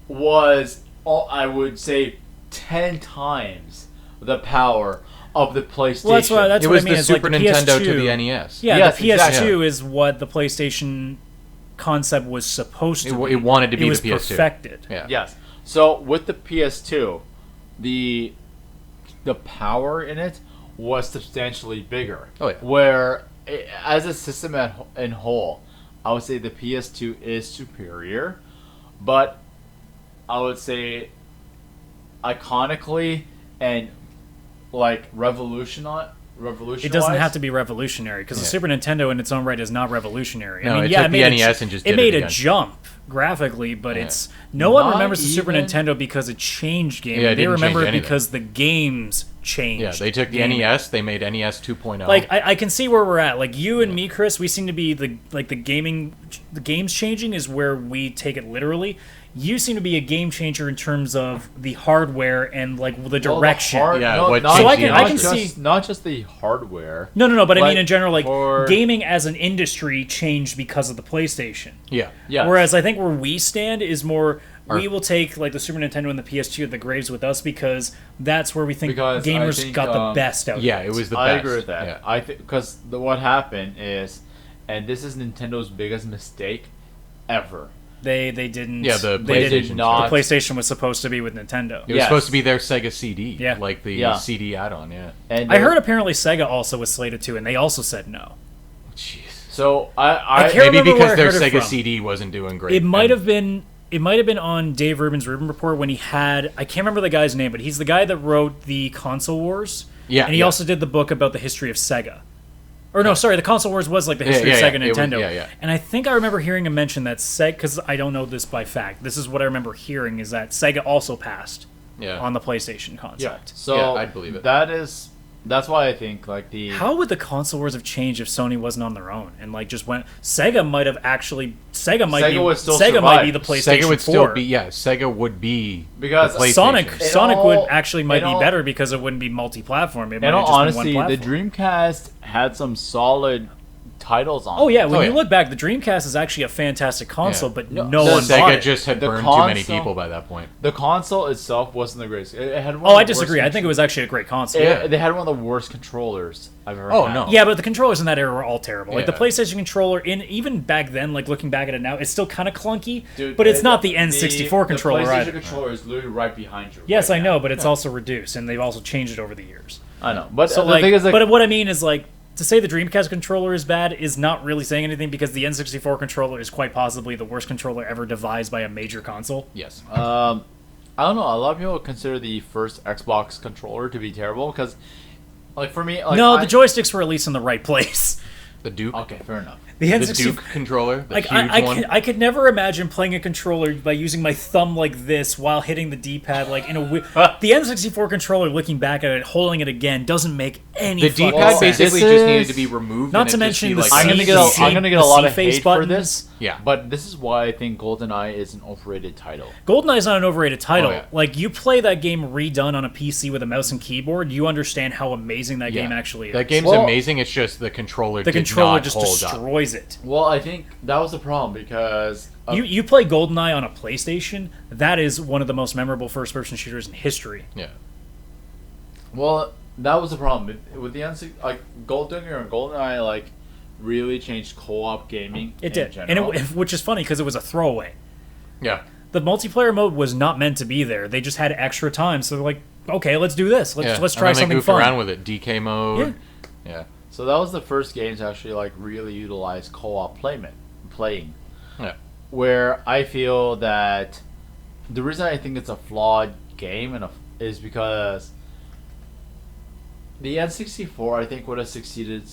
was, I would say, 10 times the power of the PlayStation. Well, that's what It I was mean. the It's like Super the Nintendo PS2, to the NES. Yeah, Yes, the PS2 exactly. is what the PlayStation concept was supposed to be. It wanted to be It was the PS2. perfected. Yeah. Yes. So with the PS2, the power in it was substantially bigger. Oh, yeah. Where as a system in whole, I would say the PS2 is superior, but I would say iconically and like revolutionized. It doesn't have to be revolutionary because the Yeah. Super Nintendo in its own right is not revolutionary. No, I mean, it yeah, took it made the a, NES and just it did made it a again. jump graphically, but it's no one Not remembers the Super even- Nintendo because it changed gaming. Yeah, it they didn't remember change it anything. because the games changed. Yeah, they took the gaming. NES, they made NES 2.0. Like I can see where we're at. Like you and me, Chris, we seem to be the games changing is where we take it literally. You seem to be a game changer in terms of the hardware and like the direction. Yeah, no, what not, changed So the I can industry. see- not just the hardware. No, but I Like, mean in general, like for- gaming as an industry changed because of the PlayStation. Yeah. Yeah. Whereas I think where we stand is more we Or- will take like the Super Nintendo and the PS2 at the graves with us because that's where we think Because I gamers think, got the best out Yeah, of it was the I best. agree with that. Yeah. I think because what happened is, and this is Nintendo's biggest mistake ever. They didn't. Yeah, the they didn't. PlayStation. not- The PlayStation was supposed to be with Nintendo. It was Yes. supposed to be their Sega CD. Yeah. Like the Yeah. CD add-on, yeah. And I heard apparently Sega also was slated to, and they also said no. Jeez. so. I can't Maybe remember because where I their heard it Sega from. CD wasn't doing great. It might and- have been. It might have been on Dave Rubin's Rubin Report when he had. I can't remember the guy's name, but he's the guy that wrote the Console Wars. Yeah, and he yeah. also did the book about the history of Sega. Or no, sorry, the Console Wars was like the history yeah, of yeah, Sega it was- Nintendo. yeah. And I think I remember hearing him mention that Sega, because I don't know this by fact. This is what I remember hearing is that Sega also passed Yeah. on the PlayStation Yeah. concept. So Yeah, I'd believe it. That's why I think like the How would the console wars have changed if Sony wasn't on their own and like just went? Sega might have actually. Sega might be. would still Sega might be survive. the PlayStation Sega would 4. still be, yeah, Sega would be Because the PlayStation. Sonic In Sonic all- would actually might in be all- better because it wouldn't be multi-platform. It might in have all just been honesty, one the platform. Dreamcast had some solid titles on. Oh yeah, it. when Oh, you yeah. look back, the Dreamcast is actually a fantastic console, Yeah. but No, no the one bought Sega it. just had The burned too many console- people by that point. The console itself wasn't the greatest. It had one Oh, of I the worst disagree. I think it was actually a great console. Yeah. They had one of the worst controllers I've ever Oh, had. no. Yeah, but the controllers in that era were all terrible. Like the Yeah. PlayStation controller, even back then, like looking back at it now, it's still kind of clunky. Dude, but it's not the N64 the controller PlayStation either. controller is literally right behind you. Yes, right I know, now. but it's also reduced, and they've also changed it over the years. I know. But So the like, thing is, like, but what I mean is like to say the Dreamcast controller is bad is not really saying anything because the N64 controller is quite possibly the worst controller ever devised by a major console. Yes. I don't know. A lot of people consider the first Xbox controller to be terrible because, like, for me, like, No, the joysticks were at least in the right place. The Duke. Okay, fair enough. The The N64 Duke controller, the like huge one. I could never imagine playing a controller by using my thumb like this while hitting the D-pad like in a the N64 controller. Looking back at it, holding it again doesn't make any. The fucking D-pad sense. basically This just needed is- to be removed. Not and to it just mention be the like C- I'm gonna get the I'm gonna get a the lot of C-face hate for buttons. this. Yeah. But this is why I think GoldenEye is an overrated title. GoldenEye is not an overrated title. Oh, yeah. Like you play that game redone on a PC with a mouse and keyboard, you understand how amazing that game actually is. That game's Well, amazing. It's just the controller. the did controller not just hold destroys it. Well, I think that was the problem because You play GoldenEye on a PlayStation, that is one of the most memorable first-person shooters in history. Up. Yeah. well, that was the problem with the N6. Like Goldeneye and GoldenEye, like really changed co-op gaming. It in did, general. and which is funny because it was a throwaway. Yeah. The multiplayer mode was not meant to be there. They just had extra time, so they're like, okay, let's do this. Let's And try then something they goof fun. around with it. DK mode. Yeah. So that was the first game to actually like really utilize co-op playing. Yeah. Where I feel that the reason I think it's a flawed game is because the N64 I think would have succeeded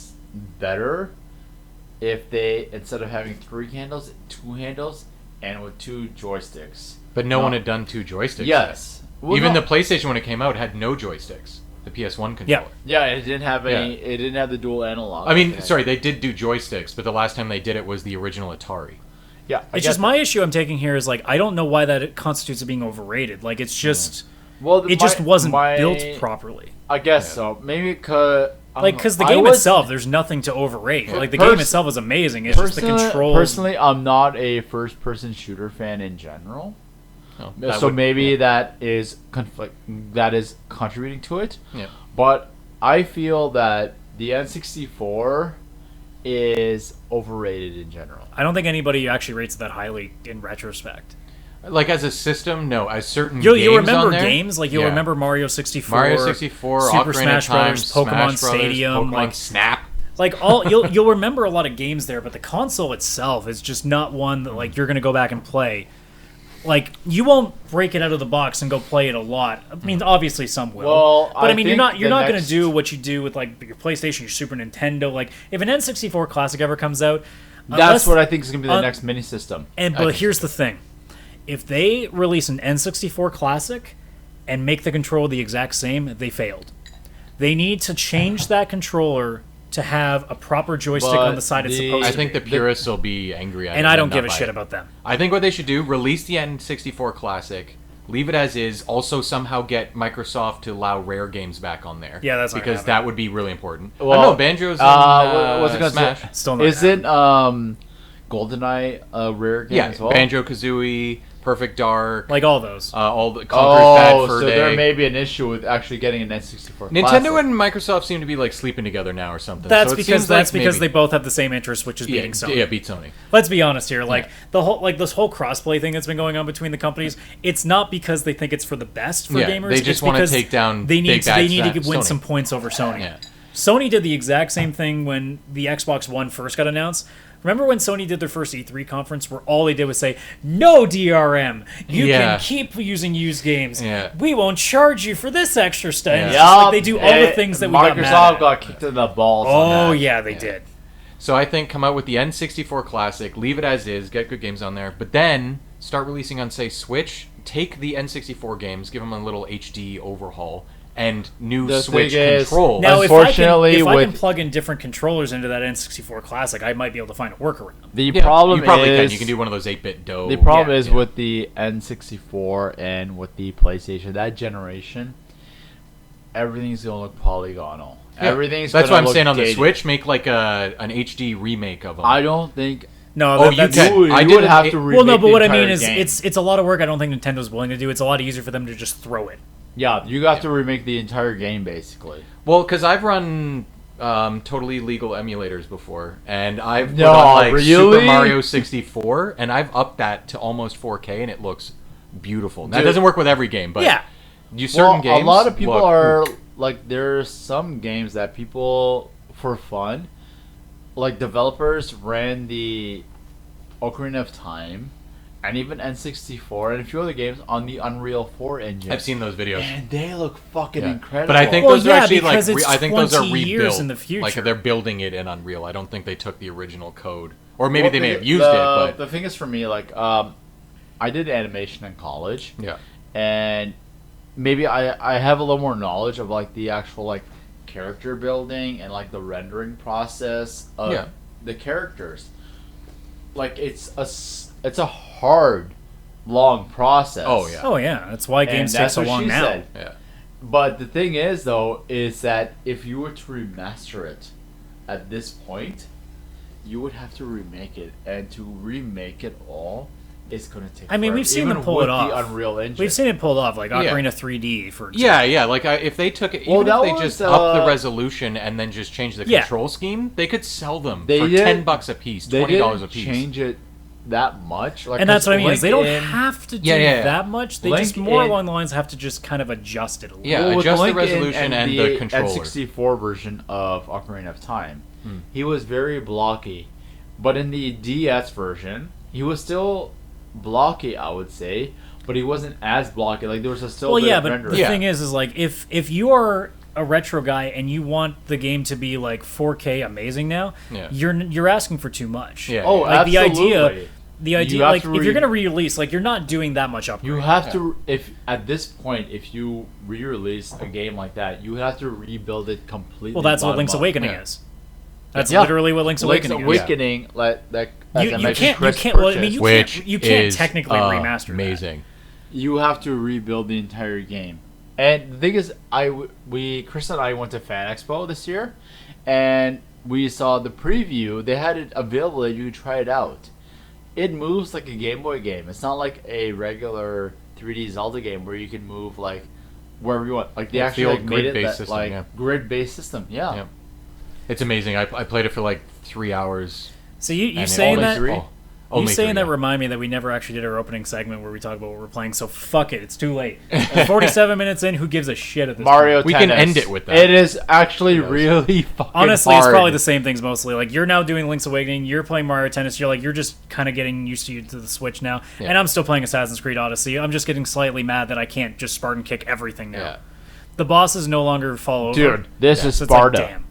better if they, instead of having 3 handles, 2 handles and with 2 joysticks. But no one had done 2 joysticks. Yes. Well, Even no. the PlayStation when it came out had no joysticks. The PS1 controller. Yeah, it didn't have any. It didn't have the dual analog. I mean, sorry, they did do joysticks, but the last time they did it was the original Atari. Yeah, It's just my issue I'm taking here is like I don't know why that it constitutes it being overrated. Like it's just it just wasn't built properly. I guess so. Maybe because The game itself, there's nothing to overrate. Like the game itself is amazing. It's just the control. Personally, I'm not a first-person shooter fan in general. Oh, So maybe that is contributing to it. Yeah. But I feel that the N64 is overrated in general. I don't think anybody actually rates it that highly in retrospect. Like as a system, no. As certain You'll games remember on there, games like you'll yeah. remember Mario 64, Mario 64, Super Ocarina Smash of Time, Brothers, Pokemon Smash Brothers, Stadium, Pokemon like Snap. like all you'll remember a lot of games there, but the console itself is just not one that like you're gonna go back and play. Like you won't break it out of the box and go play it a lot. I mean, obviously some will. Well, but I mean, you're think not the going to do what you do with like your PlayStation, your Super Nintendo. Like if an N64 Classic ever comes out, That's what I think is going to be the next mini system. But here's the thing: if they release an N64 Classic and make the controller the exact same, they failed. They need to change that controller to have a proper joystick on the side it's supposed to be. I think the purists will be angry at it. And I don't give a not shit buy it. about them. I think what they should do, release the N64 Classic, leave it as is, also somehow get Microsoft to allow rare games back on there. Yeah, that's not because gonna that would be really important. Well, I don't know, Banjo's in what's it gonna Smash. say? Still not Isn't GoldenEye a rare game Yeah, as well? Banjo-Kazooie, Perfect Dark, Like all those. all the Conker's Bad Fur so Day. there may be an issue with actually getting an N64 Nintendo Classic. and Microsoft seem to be like sleeping together now or something. That's so it because seems like they maybe- both have the same interest, which is yeah, beating Sony. yeah, beat Sony. Let's be honest here. Like this whole crossplay thing that's been going on between the companies, it's not because they think it's for the best for Yeah, gamers. they just it's wanna because take down They need big bad to win Sony. some points over Sony. Yeah. Sony did the exact same thing when the Xbox One first got announced. Remember when Sony did their first E3 conference where all they did was say, "No DRM, you Yeah. can keep using used games. Yeah. We won't charge you for this extra stuff." Yeah. It's just like they do all the things that we got mad Microsoft at. got kicked in the balls. on Oh that. yeah, they did. So I think come out with the N64 Classic, leave it as is, get good games on there, but then start releasing on, say, Switch, take the N64 games, give them a little HD overhaul, and new The Switch thing is- control. Now, Unfortunately, if I can with- plug in different controllers into that N64 Classic, I might be able to find a workaround. The Yeah, problem you probably is can. You can do one of those 8-bit dough. the problem Yeah, is yeah. with the N64 and with the PlayStation, that generation, everything's gonna look polygonal. Yeah. Everything's. That's gonna what I'm look saying on the dated. Switch. Make like an HD remake of them. I don't think. No, Oh, you that's can. You, I you did would an have eight- to. well, no, remake but the what I mean entire is game. it's a lot of work. I don't think Nintendo's willing to do. It's a lot easier for them to just throw it. Yeah, you have to remake the entire game basically. Well, because I've run totally legal emulators before, and I've put No, on like Super really? Mario 64, and I've upped that to almost 4K, and it looks beautiful. That Dude. doesn't work with every game, but Yeah. you certain games. a lot of people look- are like. There's some games that people for fun, like developers ran the Ocarina of Time and even N64 and a few other games on the Unreal 4 engine. I've seen those videos. And they look fucking incredible. But I think Well, those yeah, are actually because it's I think those are 20 years rebuilt in the future. Like they're building it in Unreal. I don't think they took the original code, or maybe Well, they may have used it. But the thing is, for me, like, I did animation in college. yeah, And maybe I have a little more knowledge of like the actual like character building and like the rendering process of the characters. Like it's a hard, long process. Oh yeah. Oh yeah, that's why games take so long now. Said. Yeah. But the thing is, though, is that if you were to remaster it at this point, you would have to remake it, and to remake it all is going to take. I mean, forever, we've seen even them pull with it off. The Unreal Engine. We've seen it pulled off, like Yeah. Ocarina 3D, for example. Yeah. Like if they took it, even Well, if that they just was, up the resolution and then just change the Yeah. control scheme, they could sell them They for did- $10 a piece, They $20 a didn't piece. change it that much. Like, And that's what I mean, is they don't LinkedIn- have to do Yeah. that much. They just more LinkedIn- along the lines have to just kind of adjust it a little. Yeah, Well, with adjust the Link resolution and the controller. N64 version of Ocarina of Time, Hmm. he was very blocky, but in the DS version, he was still blocky, I would say, but he wasn't as blocky. Like there was still. Well, a bit yeah, of but rendering. the thing is like if you are a retro guy and you want the game to be like 4K amazing now, Yeah. you're asking for too much. Yeah. Oh, Like absolutely. the idea, You have like to if you're gonna re-release, like you're not doing that much upgrade. You have to, if at this point, if you re-release a game like that, you have to rebuild it completely. Well, that's what bottom Link's up. Awakening Yeah. is. That's Yeah. literally what Link's Awakening is. Awakening, like that. as I You mentioned, can't. You Chris can't. Well, I mean, purchased, you can't technically remaster that. Amazing. you have to rebuild the entire game. And the thing is, Chris and I went to Fan Expo this year, and we saw the preview. They had it available, and you could try it out. It moves like a Game Boy game. It's not like a regular 3D Zelda game where you can move like wherever you want. Like they Yeah, actually the old like, made it grid-based that, system, like yeah. grid-based system. Yeah. Yeah. It's amazing. I played it for like 3 hours. So you and saying only that? three? You saying three, that yeah. remind me that we never actually did our opening segment where we talk about what we're playing. So fuck it, it's too late. 47 minutes in, who gives a shit at this Mario point? We Tennis. can end it with that. It is actually Who knows? really fucking Honestly, it's hard. probably the same things mostly. Like you're now doing Link's Awakening, you're playing Mario Tennis. You're just kind of getting used to the Switch now, Yeah. and I'm still playing Assassin's Creed Odyssey. I'm just getting slightly mad that I can't just Spartan kick everything now. Yeah. The bosses no longer fall over. Dude, this is So it's like, Sparta. damn.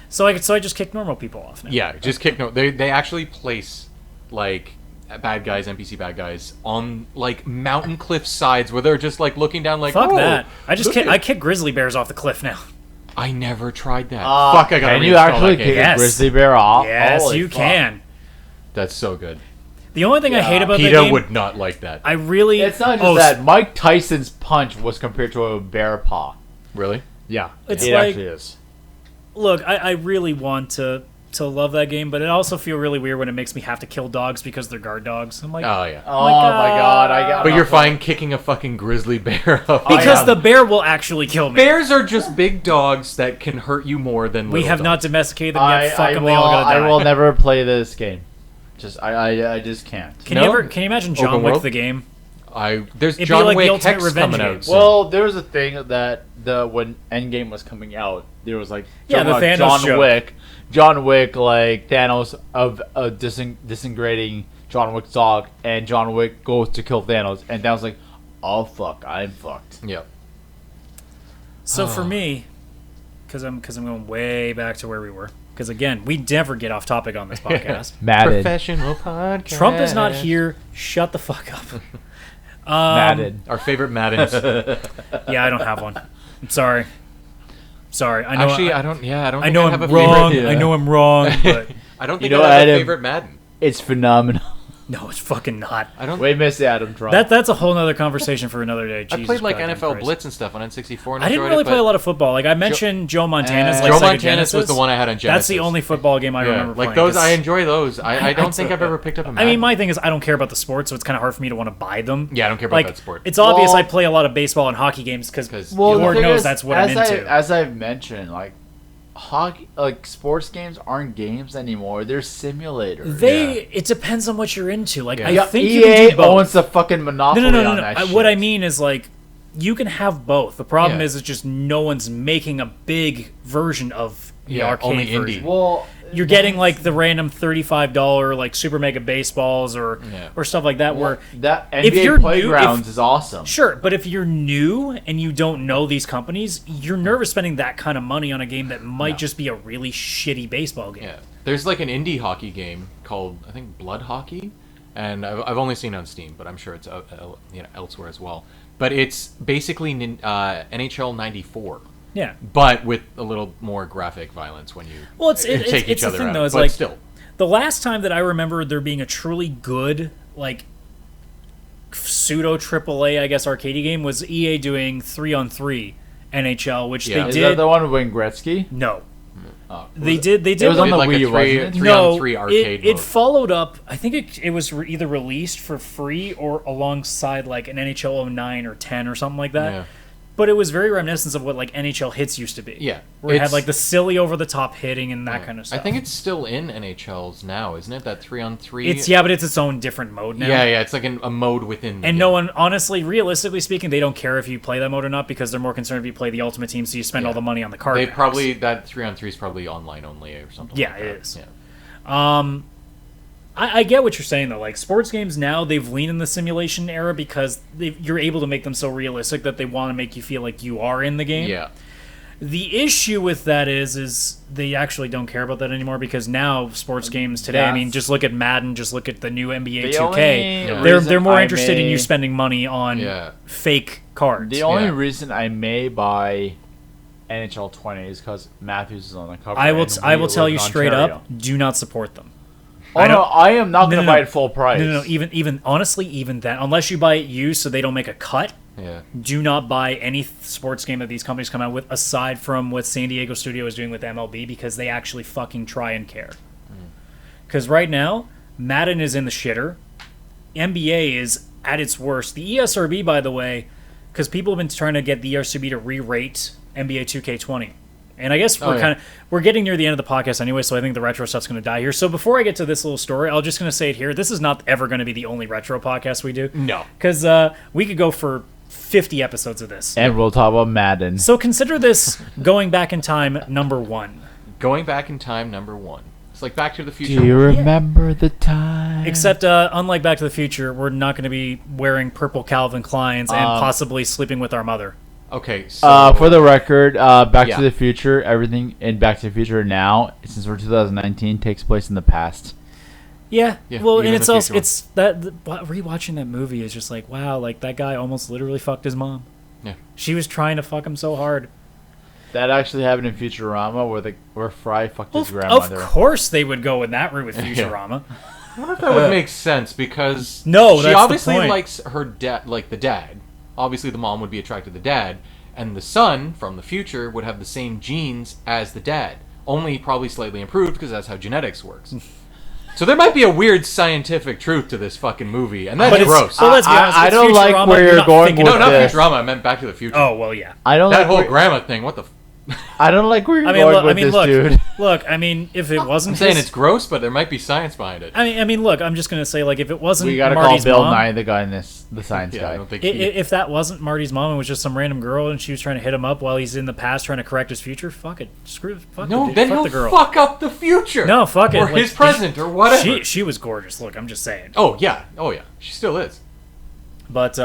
So I just kick normal people off now. Yeah, just kick no. They actually place like bad guys, NPC bad guys on like mountain cliff sides where they're just like looking down like Fuck "Oh, that. look at-" I kick grizzly bears off the cliff now. I never tried that. Fuck, I gotta Can you reinstall actually that kick game. Yes. a grizzly bear off? Yes, Holy you fuck. can. That's so good. The only thing I hate about that PETA game, would not like that. I really It's not just oh, that. Mike Tyson's punch was compared to a bear paw. Really? Yeah, It's it like- actually is. Look, I really want to love that game, but it also feel really weird when it makes me have to kill dogs because they're guard dogs. I'm like, Oh yeah. Oh my god, I got. But you're fine kicking a fucking grizzly bear up. because am. the bear will actually kill me. Bears are just big dogs that can hurt you more than We little have not dogs. domesticated them yet. Fuck them, will, they all gotta die. I will never play this game. Just I just can't. Can No? you imagine John Open Wick world? the game? There's It'd be John like the Wick ultimate Hex revenge coming game. out soon. Well, there was a thing that when Endgame was coming out, there was like Yeah, talking the about Thanos joke. John Wick, like Thanos of disintegrating John Wick's dog, and John Wick goes to kill Thanos, and Thanos like, oh fuck, I'm fucked. Yep. So for me, because I'm going way back to where we were. Because again, we never get off topic on this podcast. Madden. Professional podcast. Trump is not here. Shut the fuck up. Madden. Our favorite Maddens. Yeah, I don't have one. I'm sorry. Sorry. I know. Actually, I don't. Yeah, I don't. I Think know I I'm have a wrong. Favorite, I know I'm wrong, but I don't You think know, I have a Adam- favorite Madden. It's phenomenal. no, it's fucking not. I don't. We miss Adam Trump. That's a whole nother conversation for another day. I Jesus played like goddamn NFL Christ. Blitz and stuff on N64. And I didn't enjoyed really it, play but a lot of football. Like I mentioned, Joe Montana's like Joe Sega Montana's Genesis. was the one I had on Genesis. That's the only football game I remember Like playing. those, 'cause- I enjoy those. I don't It's- think I've ever picked up a I Madden. mean, my thing is I don't care about the sport, so it's kind of hard for me to want to buy them. Yeah, I don't care about Like that sport. it's obvious Well- I play a lot of baseball and hockey games because the Lord thing knows is, that's what I'm into. As I've mentioned, like hockey, like sports games aren't games anymore. They're simulators. It depends on what you're into. Like Yeah. I think you EA can do both. owns the fucking monopoly No. on that shit. What I mean is like you can have both. The problem Yeah. is it's just no one's making a big version of the Yeah, arcade only version. indie. Well, you're getting like the random $35 like super mega baseballs or stuff like that. Where that if NBA you're Playgrounds is awesome. Sure, but if you're new and you don't know these companies, you're nervous spending that kind of money on a game that might just be a really shitty baseball game. Yeah, there's like an indie hockey game called, I think, Blood Hockey, and I've only seen it on Steam, but I'm sure it's elsewhere as well. But it's basically NHL '94. Yeah, but with a little more graphic violence when you take each other out. Though, still, the last time that I remember there being a truly good like pseudo AAA, I guess, arcade game was EA doing 3-on-3 NHL, which they did. Is that the one with Wayne Gretzky? No. Oh, they did. It was on the like Wii, wasn't it? 3-on-3 arcade it mode. followed up. I think it was either released for free or alongside like an NHL 09 or 10 or something like that. Yeah. But it was very reminiscent of what like NHL hits used to be. Yeah. Where it had like the silly over the top hitting and that kind of stuff. I think it's still in NHLs now, isn't it? That 3-on-3. But it's its own different mode now. Yeah, it's like a mode within the and game. no one, honestly, realistically speaking, they don't care if you play that mode or not because they're more concerned if you play the Ultimate Team, so you spend all the money on the card. They packs. probably that 3-on-3 is probably online only or something. Yeah, like that. it is. Yeah. I get what you're saying though. Like sports games now, they've leaned in the simulation era because you're able to make them so realistic that they want to make you feel like you are in the game. Yeah. The issue with that is they actually don't care about that anymore because now sports games today, I mean, just look at Madden, just look at the new NBA 2K. They're more interested in you spending money on fake cards. The only reason I may buy NHL 20 is because Matthews is on the cover. I will tell you straight up, do not support them. I am not going to buy it full price. No. Even honestly, even then, unless you buy it used so they don't make a cut, do not buy any sports game that these companies come out with aside from what San Diego Studio is doing with MLB because they actually fucking try and care. Because right now, Madden is in the shitter. NBA is at its worst. The ESRB, by the way, because people have been trying to get the ESRB to re-rate NBA 2K20. And I guess we're getting near the end of the podcast anyway, so I think the retro stuff's going to die here. So before I get to this little story, I'm just going to say it here. This is not ever going to be the only retro podcast we do. No. Because we could go for 50 episodes of this. And we'll talk about Madden. So consider this going back in time number 1. Going back in time number 1. It's like Back to the Future. Do you remember the time? Except, unlike Back to the Future, we're not going to be wearing purple Calvin Kleins and possibly sleeping with our mother. Okay, so... for the record, Back to the Future, everything in Back to the Future now, since we're 2019, takes place in the past. Yeah. Well, and it's also, it's that, rewatching that movie is just like, wow, like that guy almost literally fucked his mom. Yeah. She was trying to fuck him so hard. That actually happened in Futurama where Fry fucked his grandmother. Of course they would go in that route with Futurama. I wonder if that would make sense because she obviously likes her dad, like the dad. Obviously, the mom would be attracted to the dad, and the son from the future would have the same genes as the dad, only probably slightly improved because that's how genetics works. So there might be a weird scientific truth to this fucking movie, and that's gross. So let's be honest. I don't like where you're going with this. No, not Futurama. I meant Back to the Future. Oh well, yeah. I don't that whole grandma thing. What the? I don't like where you're going with this, dude. Look, I mean, if it wasn't... I'm saying it's gross, but there might be science behind it. I mean, look, I'm just going to say, like, if it wasn't we gotta Marty's call Bill mom, Nye the guy in this, the science guy. I don't think if that wasn't Marty's mom and was just some random girl and she was trying to hit him up while he's in the past trying to correct his future, fuck it. Fuck the girl. Fuck up the future. No, fuck it. Or his present, or whatever. She was gorgeous. Look, I'm just saying. Oh, yeah. She still is. But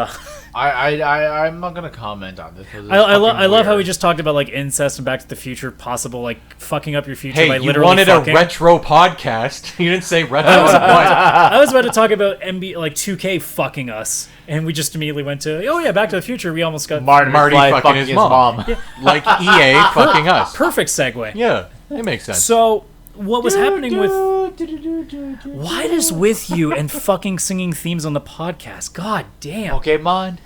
I'm not gonna comment on this. I love how we just talked about like incest and Back to the Future, possible like fucking up your future by literally wanted fucking. A retro podcast. You didn't say retro. I was about to talk about like 2K fucking us, and we just immediately went to Back to the Future. We almost got Marty fucking his mom. Yeah. Like EA fucking us. Perfect segue. Yeah, it makes sense. So what was happening with what is with you and fucking singing themes on the podcast? God damn. Okay, man.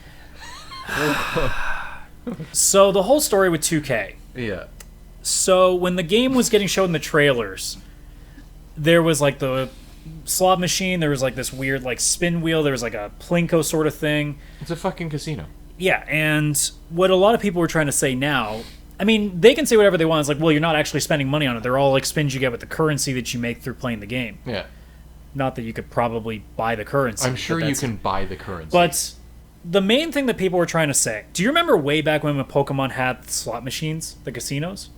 So the whole story with 2K. Yeah. So when the game was getting shown in the trailers, there was like the slot machine, there was like this weird like spin wheel, there was like a plinko sort of thing. It's a fucking casino. Yeah, and what a lot of people were trying to say now, I mean, they can say whatever they want. It's like, well, you're not actually spending money on it. They're all like spins you get with the currency that you make through playing the game. Yeah. Not that you could probably buy the currency. I'm sure you can buy the currency. But the main thing that people were trying to say, do you remember way back when Pokemon had slot machines, the casinos?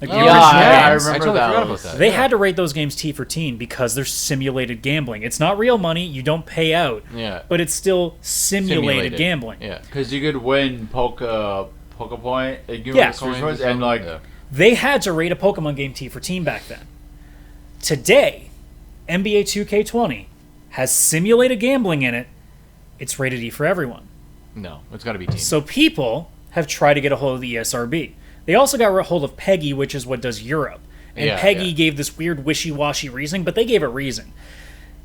Like Oh, the original I games. remember totally that forgot was- about that. They yeah. had to rate those games T for teen because they're simulated gambling. It's not real money. You don't pay out. Yeah. But it's still simulated gambling. Yeah. Because you could win Poke Point, Yeah. points, and like Yeah. They had to rate a Pokemon game T for teen back then. Today, NBA 2K20 has simulated gambling in it. It's rated E for everyone. No, it's got to be team. So people have tried to get a hold of the ESRB. They also got a hold of PEGI, which is what does Europe. And Yeah, PEGI yeah. gave this weird wishy-washy reasoning, but they gave a reason.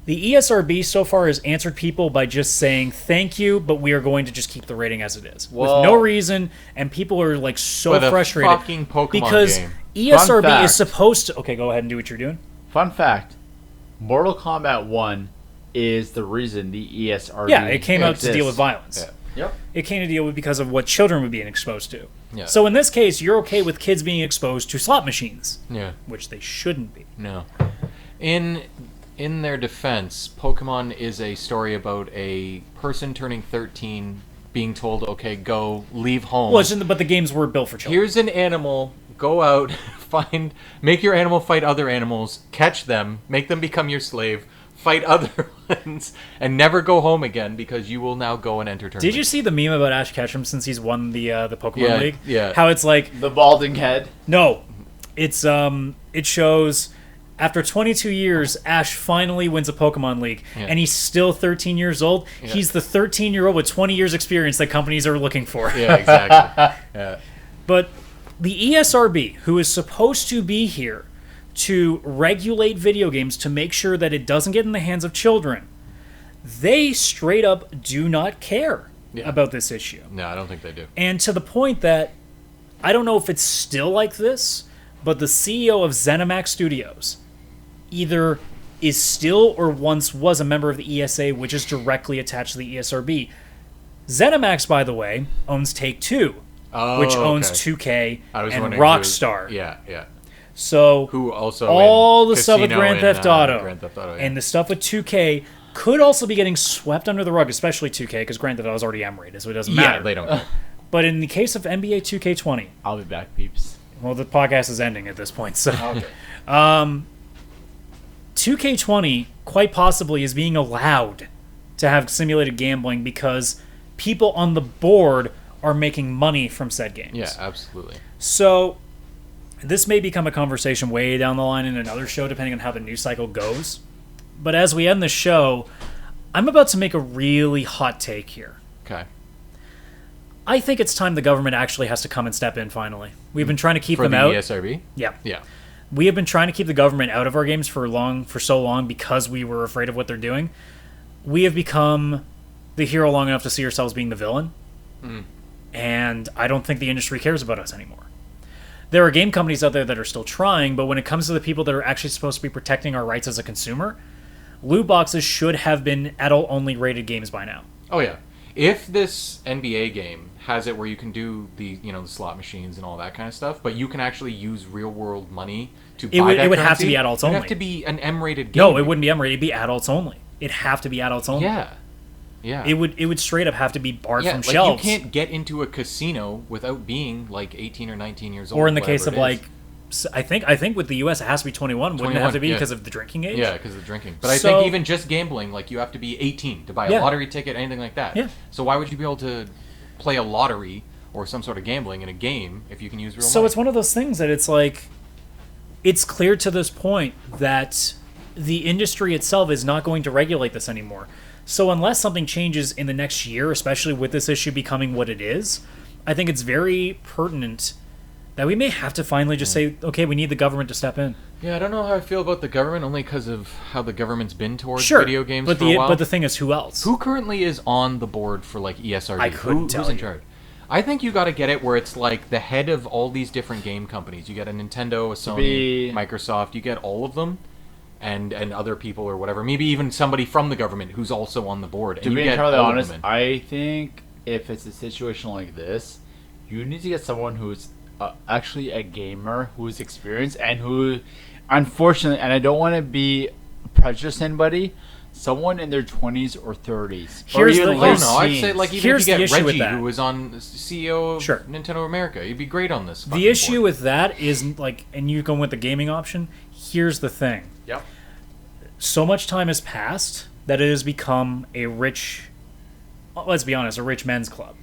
The ESRB so far has answered people by just saying, thank you, but we are going to just keep the rating as it is. Well- with no reason, and people are like so But a frustrated. fucking Pokemon because game. ESRB Fun is fact. supposed to... Okay, go ahead and do what you're doing. fun fact, Mortal Kombat 1 is the reason the ESRB Yeah, it came out to deal with exists. violence. Yeah. Yep. It came to deal with because of what children were being exposed to. Yeah. So in this case, you're okay with kids being exposed to slot machines, Yeah. which they shouldn't be. No. In their defense, Pokemon is a story about a person turning 13 being told, okay, go, leave home. Well, but the games were built for children. Here's an animal, go out, make your animal fight other animals, catch them, make them become your slave, fight other ones, and never go home again because you will now go and enter tournaments. Did you see the meme about Ash Ketchum since he's won the Pokemon Yeah, League? yeah. How it's like, The balding head. no, it's it shows after 22 years, Ash finally wins a Pokemon League, Yeah. and he's still 13 years old. Yeah. He's the 13-year-old with 20 years experience that companies are looking for. Yeah, exactly. Yeah. But the ESRB, who is supposed to be here to regulate video games to make sure that it doesn't get in the hands of children, they straight up do not care Yeah. about this issue. No, I don't think they do. And to the point that I don't know if it's still like this, but the CEO of ZeniMax Studios either is still or once was a member of the ESA, which is directly attached to the ESRB. ZeniMax, by the way, owns Take-Two, Oh, which owns okay. 2K I was and wondering Rockstar. Yeah, yeah. So Who also all in the stuff with Casino Grand and, Theft Auto, Grand Theft Auto, yeah. and the stuff with 2K could also be getting swept under the rug, especially 2K, because Grand Theft Auto is already M-rated, so it doesn't yeah, matter. they don't. Care. But in the case of NBA 2K20, I'll be back, peeps. well, the podcast is ending at this point, so Okay. 2K20 quite possibly is being allowed to have simulated gambling because people on the board are making money from said games. Yeah, absolutely. So this may become a conversation way down the line in another show, depending on how the news cycle goes. But as we end the show, I'm about to make a really hot take here. Okay. I think it's time the government actually has to come and step in finally. We've been trying to keep For them the out. ESRB? Yeah. Yeah. We have been trying to keep the government out of our games for so long because we were afraid of what they're doing. We have become the hero long enough to see ourselves being the villain. And I don't think the industry cares about us anymore. There are game companies out there that are still trying, but when it comes to the people that are actually supposed to be protecting our rights as a consumer, loot boxes should have been adult-only rated games by now. Oh yeah. If this NBA game has it where you can do the the slot machines and all that kind of stuff, but you can actually use real world money to buy that It would have currency, to be adults it'd only. have to be an M-rated game. No, it wouldn't be M-rated. It'd be adults only. It'd have to be adults only. Yeah. Yeah. It would straight up have to be barred yeah, from like shelves. you can't get into a casino without being like 18 or 19 years old. Or in the case whatever of it is. I think with the US it has to be 21. Wouldn't it have to be 21, yeah. because of the drinking age? Yeah, because of drinking. But I So- think even just gambling, like you have to be 18 to buy a Yeah. lottery ticket, anything like that. Yeah. So why would you be able to play a lottery or some sort of gambling in a game if you can use real So money? it's one of those things that it's like, it's clear to this point that the industry itself is not going to regulate this anymore. So unless something changes in the next year, especially with this issue becoming what it is, I think it's very pertinent that we may have to finally just say, okay, we need the government to step in. Yeah, I don't know how I feel about the government, only because of how the government's been towards Sure, video games but for a while. but the thing is, who else? Who currently is on the board for like ESRB? I couldn't tell who's in you. charge? I think you got to get it where it's like the head of all these different game companies. You get a Nintendo, a Sony, Microsoft. You get all of them, and other people or whatever. Maybe even somebody from the government who's also on the board. To And you be get entirely all of honest, them in. I think if it's a situation like this, you need to get someone who's actually a gamer, who's experienced, and who, unfortunately, and I don't want to be prejudice anybody, someone in their 20s or 30s. Here's or the- even here's- less. No, I'd say like even Here's if you the get issue with Reggie, that. who was on CEO of Sure. Nintendo America, he'd be great on this. The issue with that is like, and you go with the gaming option. Here's the thing: Yep. so much time has passed that it has become a rich, let's be honest, a rich men's club.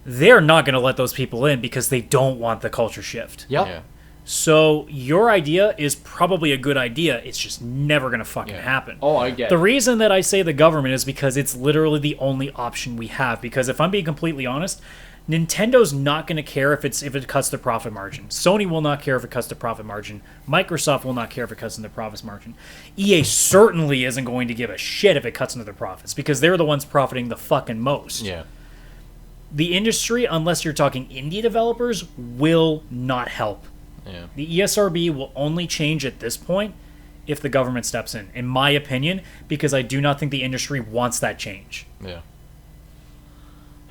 They're not going to let those people in because they don't want the culture shift. Yep. Yeah. So your idea is probably a good idea. It's just never going to fucking happen. Oh, I get The it. reason that I say the government is because it's literally the only option we have. Because if I'm being completely honest, Nintendo's not going to care if it cuts their profit margin. Sony will not care if it cuts their profit margin. Microsoft will not care if it cuts in their profit margin. EA certainly isn't going to give a shit if it cuts into their profits because they're the ones profiting the fucking most. Yeah. The industry, unless you're talking indie developers, will not help. Yeah. The ESRB will only change at this point if the government steps in my opinion, because I do not think the industry wants that change. Yeah.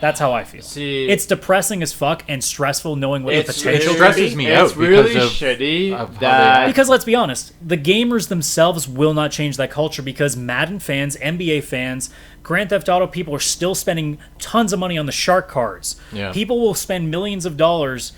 That's how I feel. See, It's depressing as fuck and stressful knowing what the it's potential really- could be. stresses me It's out really because of shitty how they that Because let's be honest, the gamers themselves will not change that culture because Madden fans, NBA fans, Grand Theft Auto people are still spending tons of money on the shark cards. Yeah. People will spend millions of dollars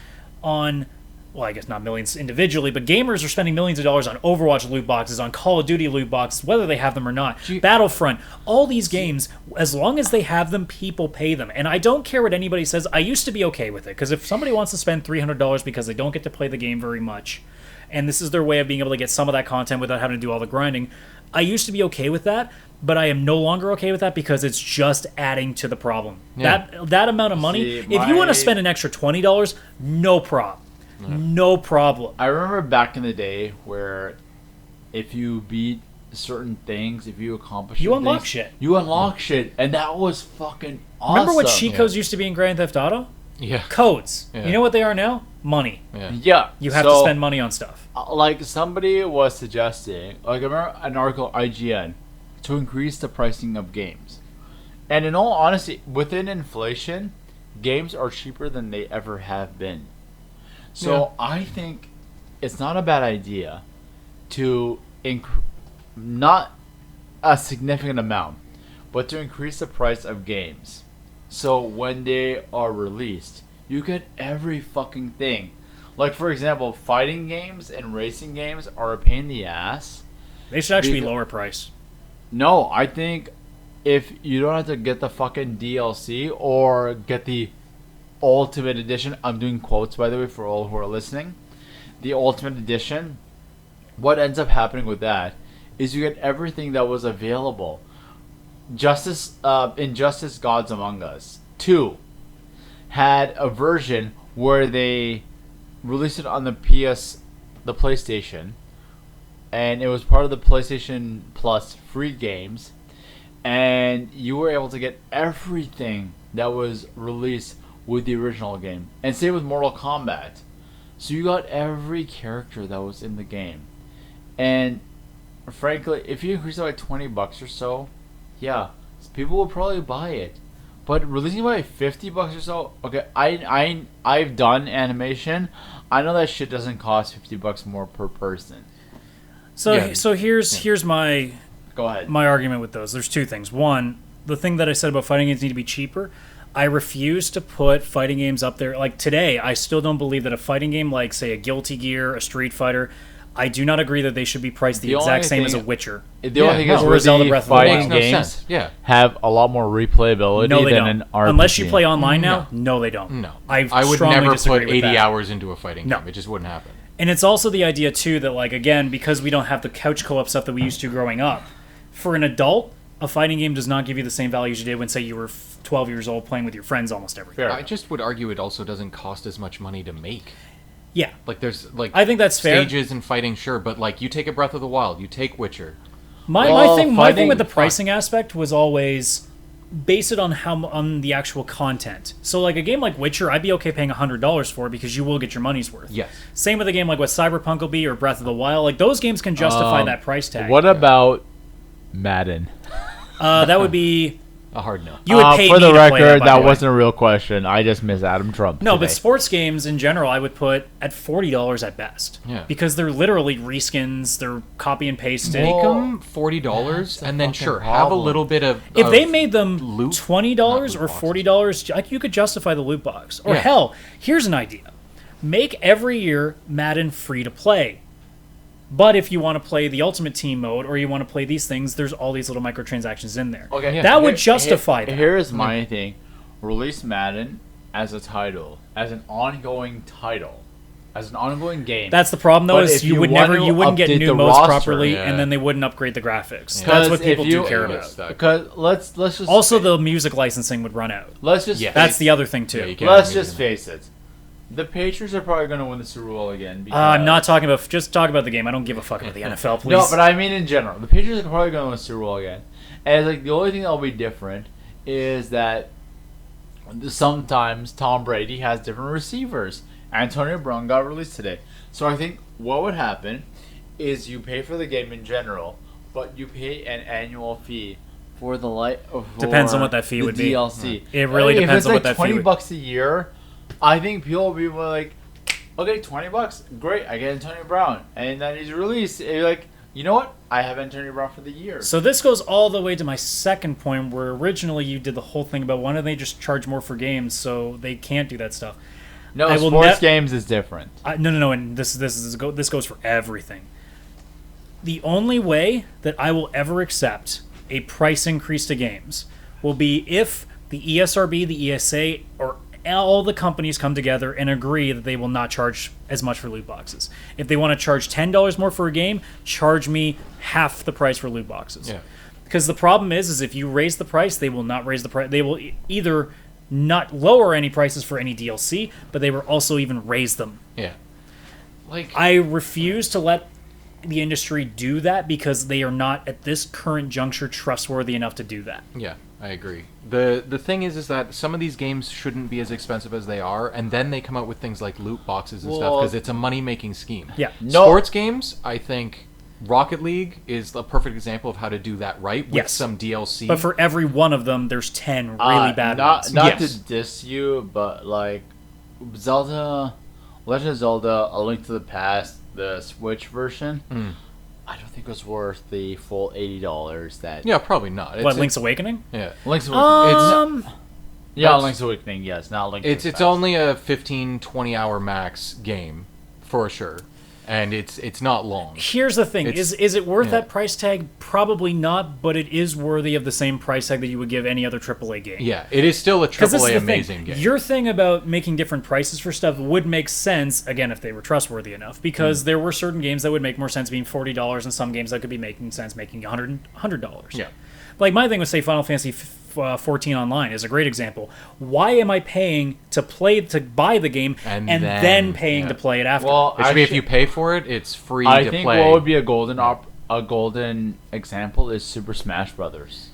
on, well, I guess not millions individually, but gamers are spending millions of dollars on Overwatch loot boxes, on Call of Duty loot boxes, whether they have them or not. Battlefront, all these games, as long as they have them, people pay them. And I don't care what anybody says. I used to be okay with it, because if somebody wants to spend $300 because they don't get to play the game very much, and this is their way of being able to get some of that content without having to do all the grinding, I used to be okay with that, but I am no longer okay with that because it's just adding to the problem. Yeah. That amount of money, See, if you want to spend an extra $20, no problem. No problem. I remember back in the day where if you beat certain things, if you accomplish You certain unlock things, shit. You unlock shit, and that was fucking awesome. Remember what cheat codes used to be in Grand Theft Auto? Yeah. Codes. Yeah. You know what they are now? Money. Yeah. Yeah, You have to spend money on stuff. Like somebody was suggesting, like I remember an article IGN to increase the pricing of games, and in all honesty, within inflation, games are cheaper than they ever have been. So I think it's not a bad idea to not a significant amount, but to increase the price of games. So when they are released, you get every fucking thing. Like for example, fighting games and racing games are a pain in the ass. They should actually be Because- lower price. No, I think if you don't have to get the fucking DLC or get the Ultimate Edition, I'm doing quotes by the way for all who are listening. The Ultimate Edition, what ends up happening with that is you get everything that was available. Injustice Gods Among Us 2 had a version where they released it on the PlayStation, and it was part of the PlayStation Plus free games, and you were able to get everything that was released with the original game. And same with Mortal Kombat. So you got every character that was in the game. And frankly, if you increase it by $20 or so, yeah, people will probably buy it. But releasing it by $50 or so, okay, I've done animation. I know that shit doesn't cost $50 more per person. So Yeah. so here's my Go ahead. my argument with those. There's two things. One, the thing that I said about fighting games need to be cheaper. I refuse to put fighting games up there. Like today, I still don't believe that a fighting game like, say, a Guilty Gear, a Street Fighter, I do not agree that they should be priced the The exact only same as a thing- Witcher. The only thing is Or where Zelda the Breath of the Wild. fighting Makes no games sense. Yeah. have a lot more replayability No, they than don't. an RPG. Unless you play online now, no, they don't. No. I would strongly never disagree put with 80 that. hours into a fighting No. game. It just wouldn't happen. And it's also the idea, too, that, like, again, because we don't have the couch co-op stuff that we used to growing up, for an adult, a fighting game does not give you the same value as you did when, say, you were 12 years old playing with your friends almost every day. Fair. I just would argue it also doesn't cost as much money to make. Yeah. Like there's like I think that's fair. stages and fighting, sure, but like you take a Breath of the Wild, you take Witcher. My Well, thing fighting- with the pricing aspect was always base it on on the actual content. So like a game like Witcher, I'd be okay paying $100 for because you will get your money's worth. Yes. Same with a game like what Cyberpunk will be or Breath of the Wild. Like those games can justify that price tag. What about Madden? That would be A hard no. You would pay for me the to play record, by that the way. wasn't a real question. I just missed Adam Trump. No, today. but sports games in general, I would put at $40 at best. Yeah. Because they're literally reskins, they're copy and pasted. Make them $40, and then fucking have a problem. little bit of. If of they made them loot- $20 not or loot $40, you could justify the loot box. Or Yeah. hell, here's an idea. Make every year Madden free to play. But if you want to play the Ultimate Team mode or you want to play these things, there's all these little microtransactions in there. Okay, Yeah. That would justify that. Here's my thing: release Madden as a title, as an ongoing title, as an ongoing game. That's the problem, though, But is if you you would want never, to you wouldn't get update new the modes roster, properly, yeah. and then they wouldn't upgrade the graphics. Yeah. That's what Because if people do you- care Yeah, about. stuck. Because let's just Also, the music licensing would run out. let's just Yeah. That's the other thing too. Yeah, you can't let's have just music. face it. The Patriots are probably going to win the Super Bowl again. I'm not talking about. Just talk about the game. I don't give a fuck about the NFL, please. No, but I mean in general, the Patriots are probably going to win the Super Bowl again. And like the only thing that'll be different is that sometimes Tom Brady has different receivers. Antonio Brown got released today, so I think what would happen is you pay for the game in general, but you pay an annual fee for the Depends on what that fee would be. DLC. It really If depends it's on like what that fee would- $20 a year. I think people will be like, okay, $20, great, I get Antonio Brown, and then he's released. And you're like, you know what? I have Antonio Brown for the year. So this goes all the way to my second point, where originally you did the whole thing about why don't they just charge more for games, so they can't do that stuff. No, I will sports ne- games is different. No, and this goes for everything. The only way that I will ever accept a price increase to games will be if the ESRB, the ESA, or all the companies come together and agree that they will not charge as much for loot boxes. If they want to charge $10 more for a game, charge me half the price for loot boxes. Yeah. Because the problem is if you raise the price, they will not raise the price. They will either not lower any prices for any DLC, but they will also even raise them. Yeah. Like I refuse to let the industry do that because they are not at this current juncture trustworthy enough to do that. Yeah, I agree. The thing is that some of these games shouldn't be as expensive as they are, and then they come out with things like loot boxes and stuff Well- because it's a money-making scheme. Yeah. No. Sports games, I think Rocket League is a perfect example of how to do that right with Yes. some DLC. But for every one of them, there's 10 really bad ones. Not Yes. to diss you, but like Zelda, Legend of Zelda, A Link to the Past, the Switch version, I don't think it was worth the full $80 that. yeah, probably not. What, Link's Awakening? Yeah. Link's Awakening. It's Yeah, Link's Awakening. Yes, not Link. to the it's Past. only a 15-20 hour max game for sure, and it's not long. Here's the thing. It's- Is it worth yeah. that price tag? Probably not, but it is worthy of the same price tag that you would give any other AAA game. Yeah, it is still a Because this is AAA the amazing thing. game. Your thing about making different prices for stuff would make sense, again, if they were trustworthy enough, because there were certain games that would make more sense being $40 and some games that could be making sense making $100. Yeah. Like, my thing with, say, Final Fantasy 14 Online is a great example. Why am I paying to buy the game and then paying to play it after? Well, It should be if actually, you pay for it, it's free I to think play. what would be a golden example is Super Smash Brothers.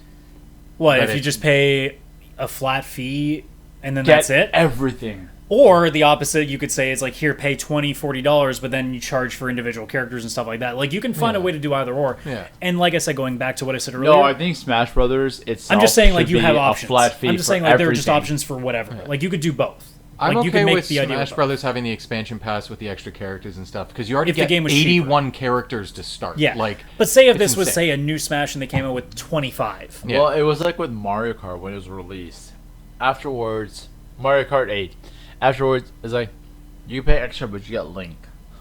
What, but if you it- just pay a flat fee and then Get that's it? everything. Or the opposite, you could say, is like, here, pay $20, $40, but then you charge for individual characters and stuff like that. Like, you can find a way to do either or. Yeah. And like I said, going back to what I said earlier, No, I think Smash Brothers itself. I'm just saying, like, should you have be a options. flat fee I'm just for saying, like, there are just everything. options for whatever. Like, you could do both. I'm like, you okay could make with the idea Smash both. Brothers having the expansion pass with the extra characters and stuff because you already If the get game was 81 characters to start. Yeah. Like, but say if it's this was, insane. say, a new Smash and they came out with 25. Yeah. Well, it was like with Mario Kart when it was released. Afterwards, Mario Kart 8. Afterwards, it's like, you pay extra, but you get Link.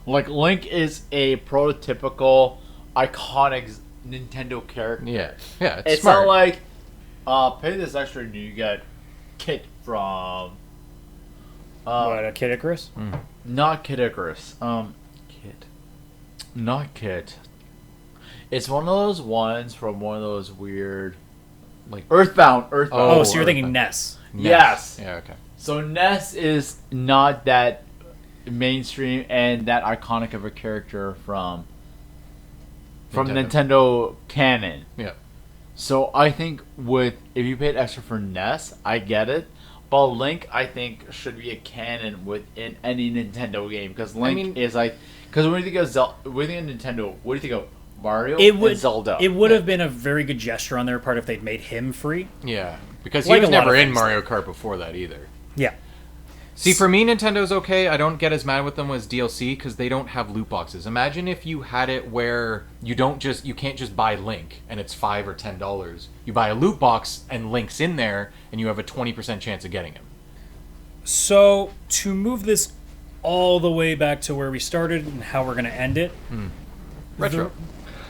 Like, Link is a prototypical, iconic Nintendo character. yeah, yeah, it's It's smart. not like, pay this extra and you get Kit from... What, Kid Icarus? Not Kid Icarus. Kit. Not Kit. It's one of those ones from one of those weird... Like Earthbound. Oh, so you're or- thinking Ness. Yes. Yeah, okay. So Ness is not that mainstream and that iconic of a character from Nintendo canon. Yeah. So I think if you paid extra for Ness, I get it. But Link, I think, should be a canon within any Nintendo game because Link mean- is like because when you think of when you think of Nintendo, what do you think of? Mario It and would Zelda. It would have been a very good gesture on their part if they'd made him free. Yeah, because Like he was a lot never of in things. Mario Kart before that either. Yeah. See, for me, Nintendo's okay. I don't get as mad with them as DLC because they don't have loot boxes. Imagine if you had it where you can't just buy Link and it's $5 or $10. You buy a loot box and Link's in there, and you have a 20% chance of getting him. So to move this all the way back to where we started and how we're going to end it, Retro.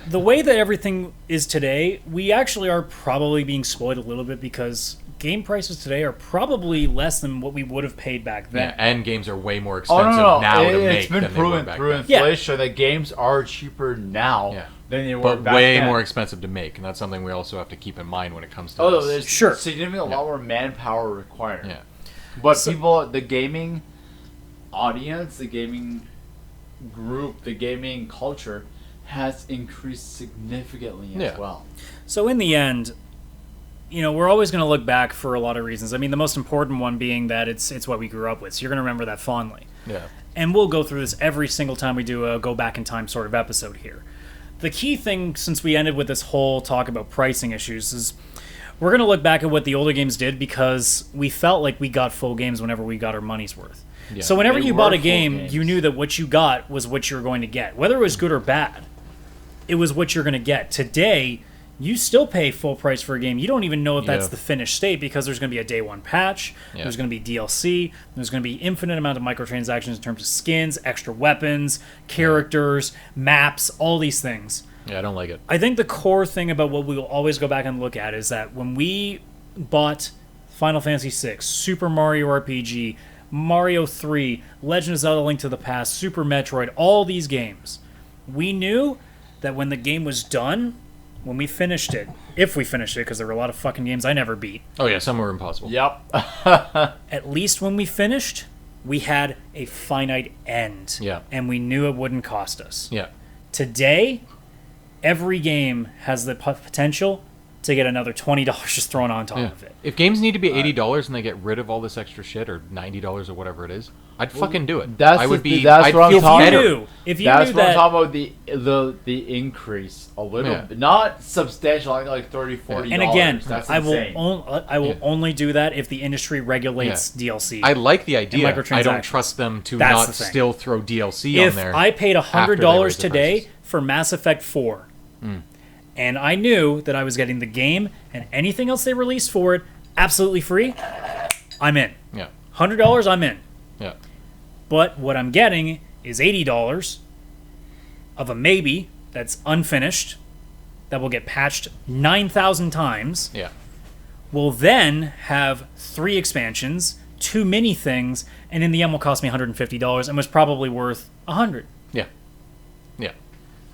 the way that everything is today, we actually are probably being spoiled a little bit because game prices today are probably less than what we would have paid back then. Yeah, and games are way more Oh expensive no! now to It's make been than they were proven back through then. inflation that games are cheaper now Yeah. than they were But back way then. more expensive to make, and that's something we also have to keep in mind when it comes to Oh, this. there's Sure. significantly a lot more manpower required. Yeah. But So- people, the gaming audience, the gaming group, the gaming culture has increased significantly as Yeah. well. So in the end, we're always going to look back for a lot of reasons. I mean, the most important one being that it's what we grew up with. So you're going to remember that fondly. Yeah. And we'll go through this every single time we do a go back in time sort of episode here. The key thing, since we ended with this whole talk about pricing issues, is we're going to look back at what the older games did because we felt like we got full games whenever we got our money's worth. Yeah. So whenever They you were bought a full game, games. you knew that what you got was what you were going to get. Whether it was good or bad, it was what you're going to get. Today, you still pay full price for a game. You don't even know if that's Yeah. the finished state because there's going to be a day one patch, Yeah. there's going to be DLC, there's going to be infinite amount of microtransactions in terms of skins, extra weapons, characters, maps, all these things. Yeah, I don't like it. I think the core thing about what we will always go back and look at is that when we bought Final Fantasy VI, Super Mario RPG, Mario 3, Legend of Zelda: Link to the Past, Super Metroid, all these games, we knew that when the game was done, when we finished it, if we finished it, because there were a lot of fucking games I never beat, Oh yeah, some were impossible. Yep. at least when we finished, we had a finite end. Yeah. And we knew it wouldn't cost us. Yeah. Today, every game has the potential to get another $20 just thrown on top Yeah. of it. If games need to be $80 and they get rid of all this extra shit, or $90 or whatever it is, I'd fucking do it. that's I would the- be. that's I'd what I'm feel talking better. about. If you That's knew what I'm that, talking about, the increase a little Yeah. bit. Not substantial, like $30, $40. and again, That's I will insane. I will only do that if the industry regulates DLC. I like the idea. I microtransactions. don't trust them to That's not the thing. still throw DLC if on there. I paid after $100 they raise the today prices. for Mass Effect 4, and I knew that I was getting the game and anything else they released for it absolutely free, I'm in. Yeah. $100, I'm in. Yeah. But what I'm getting is $80 of a maybe that's unfinished, that will get patched 9,000 times, Yeah. will then have 3 expansions, 2 mini things, and in the end will cost me $150 and was probably worth $100. Yeah. Yeah.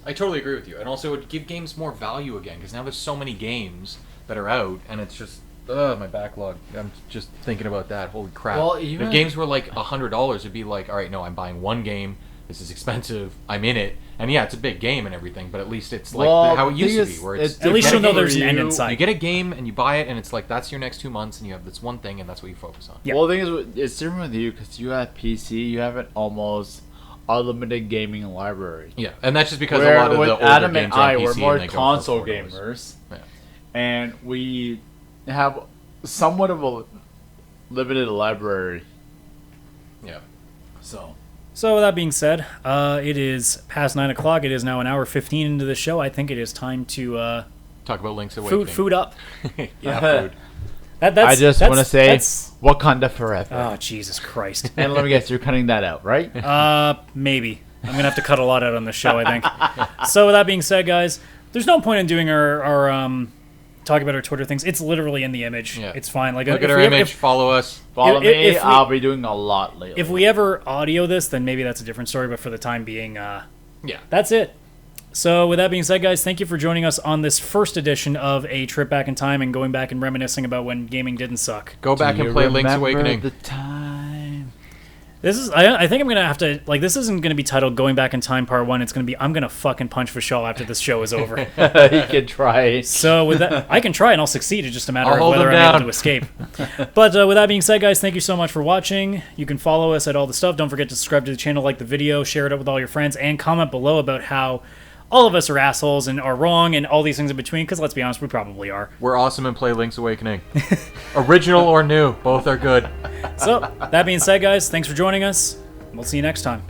I totally agree with you. And also, it would give games more value again, because now there's so many games that are out, and it's just, my backlog. I'm just thinking about that. Holy crap. Well, even- if games were like $100, it'd be like, all right, no, I'm buying one game. This is expensive. I'm in it. And yeah, it's a big game and everything, but at least it's like Well, how it the used thing to be, is, where it's At least you you'll know get a there's an game- end in you- sight. You get a game and you buy it, and it's like that's your next 2 months, and you have this one thing, and that's what you focus on. Yeah. Well, the thing is, it's different with you because you have PC. You have an almost unlimited gaming library. Yeah, and that's just because Where a lot of with the older Adam games and are I, on we're PC more and they go for console $4. gamers, Yeah. and we have somewhat of a limited library. Yeah. So with that being said, it is past 9 o'clock. It is now an hour 15 into the show. I think it is time to Talk about Link's Awakening. food up. Yeah, food. That's, I just want to that's- say that's- Wakanda forever. oh Jesus Christ. And let me guess, you're cutting that out, right? Maybe. I'm gonna have to cut a lot out on this show, I think. So with that being said, guys, there's no point in doing our talk about our Twitter things. It's literally in the image. Yeah. It's fine. Like Look if at our we- image. Follow us. Follow if- me. if we- I'll be doing a lot lately. If we ever audio this, then maybe that's a different story. But for the time being, Yeah. that's it. So with that being said, guys, thank you for joining us on this first edition of a trip back in time and going back and reminiscing about when gaming didn't suck. Go back Do and you play Link's remember Awakening. The time. This is. I think I'm gonna have to like. This isn't gonna be titled "Going Back in Time" Part 1. It's gonna be I'm gonna fucking punch Vishal after this show is over. You can try. So with that, I can try and I'll succeed. It's just a matter I'll of hold whether him I'm able down. to escape. But with that being said, guys, thank you so much for watching. You can follow us at all the stuff. Don't forget to subscribe to the channel, like the video, share it up with all your friends, and comment below about how all of us are assholes and are wrong and all these things in between, because let's be honest, we probably are. We're awesome and play Link's Awakening. Original or new, both are good. So, that being said, guys, thanks for joining us. We'll see you next time.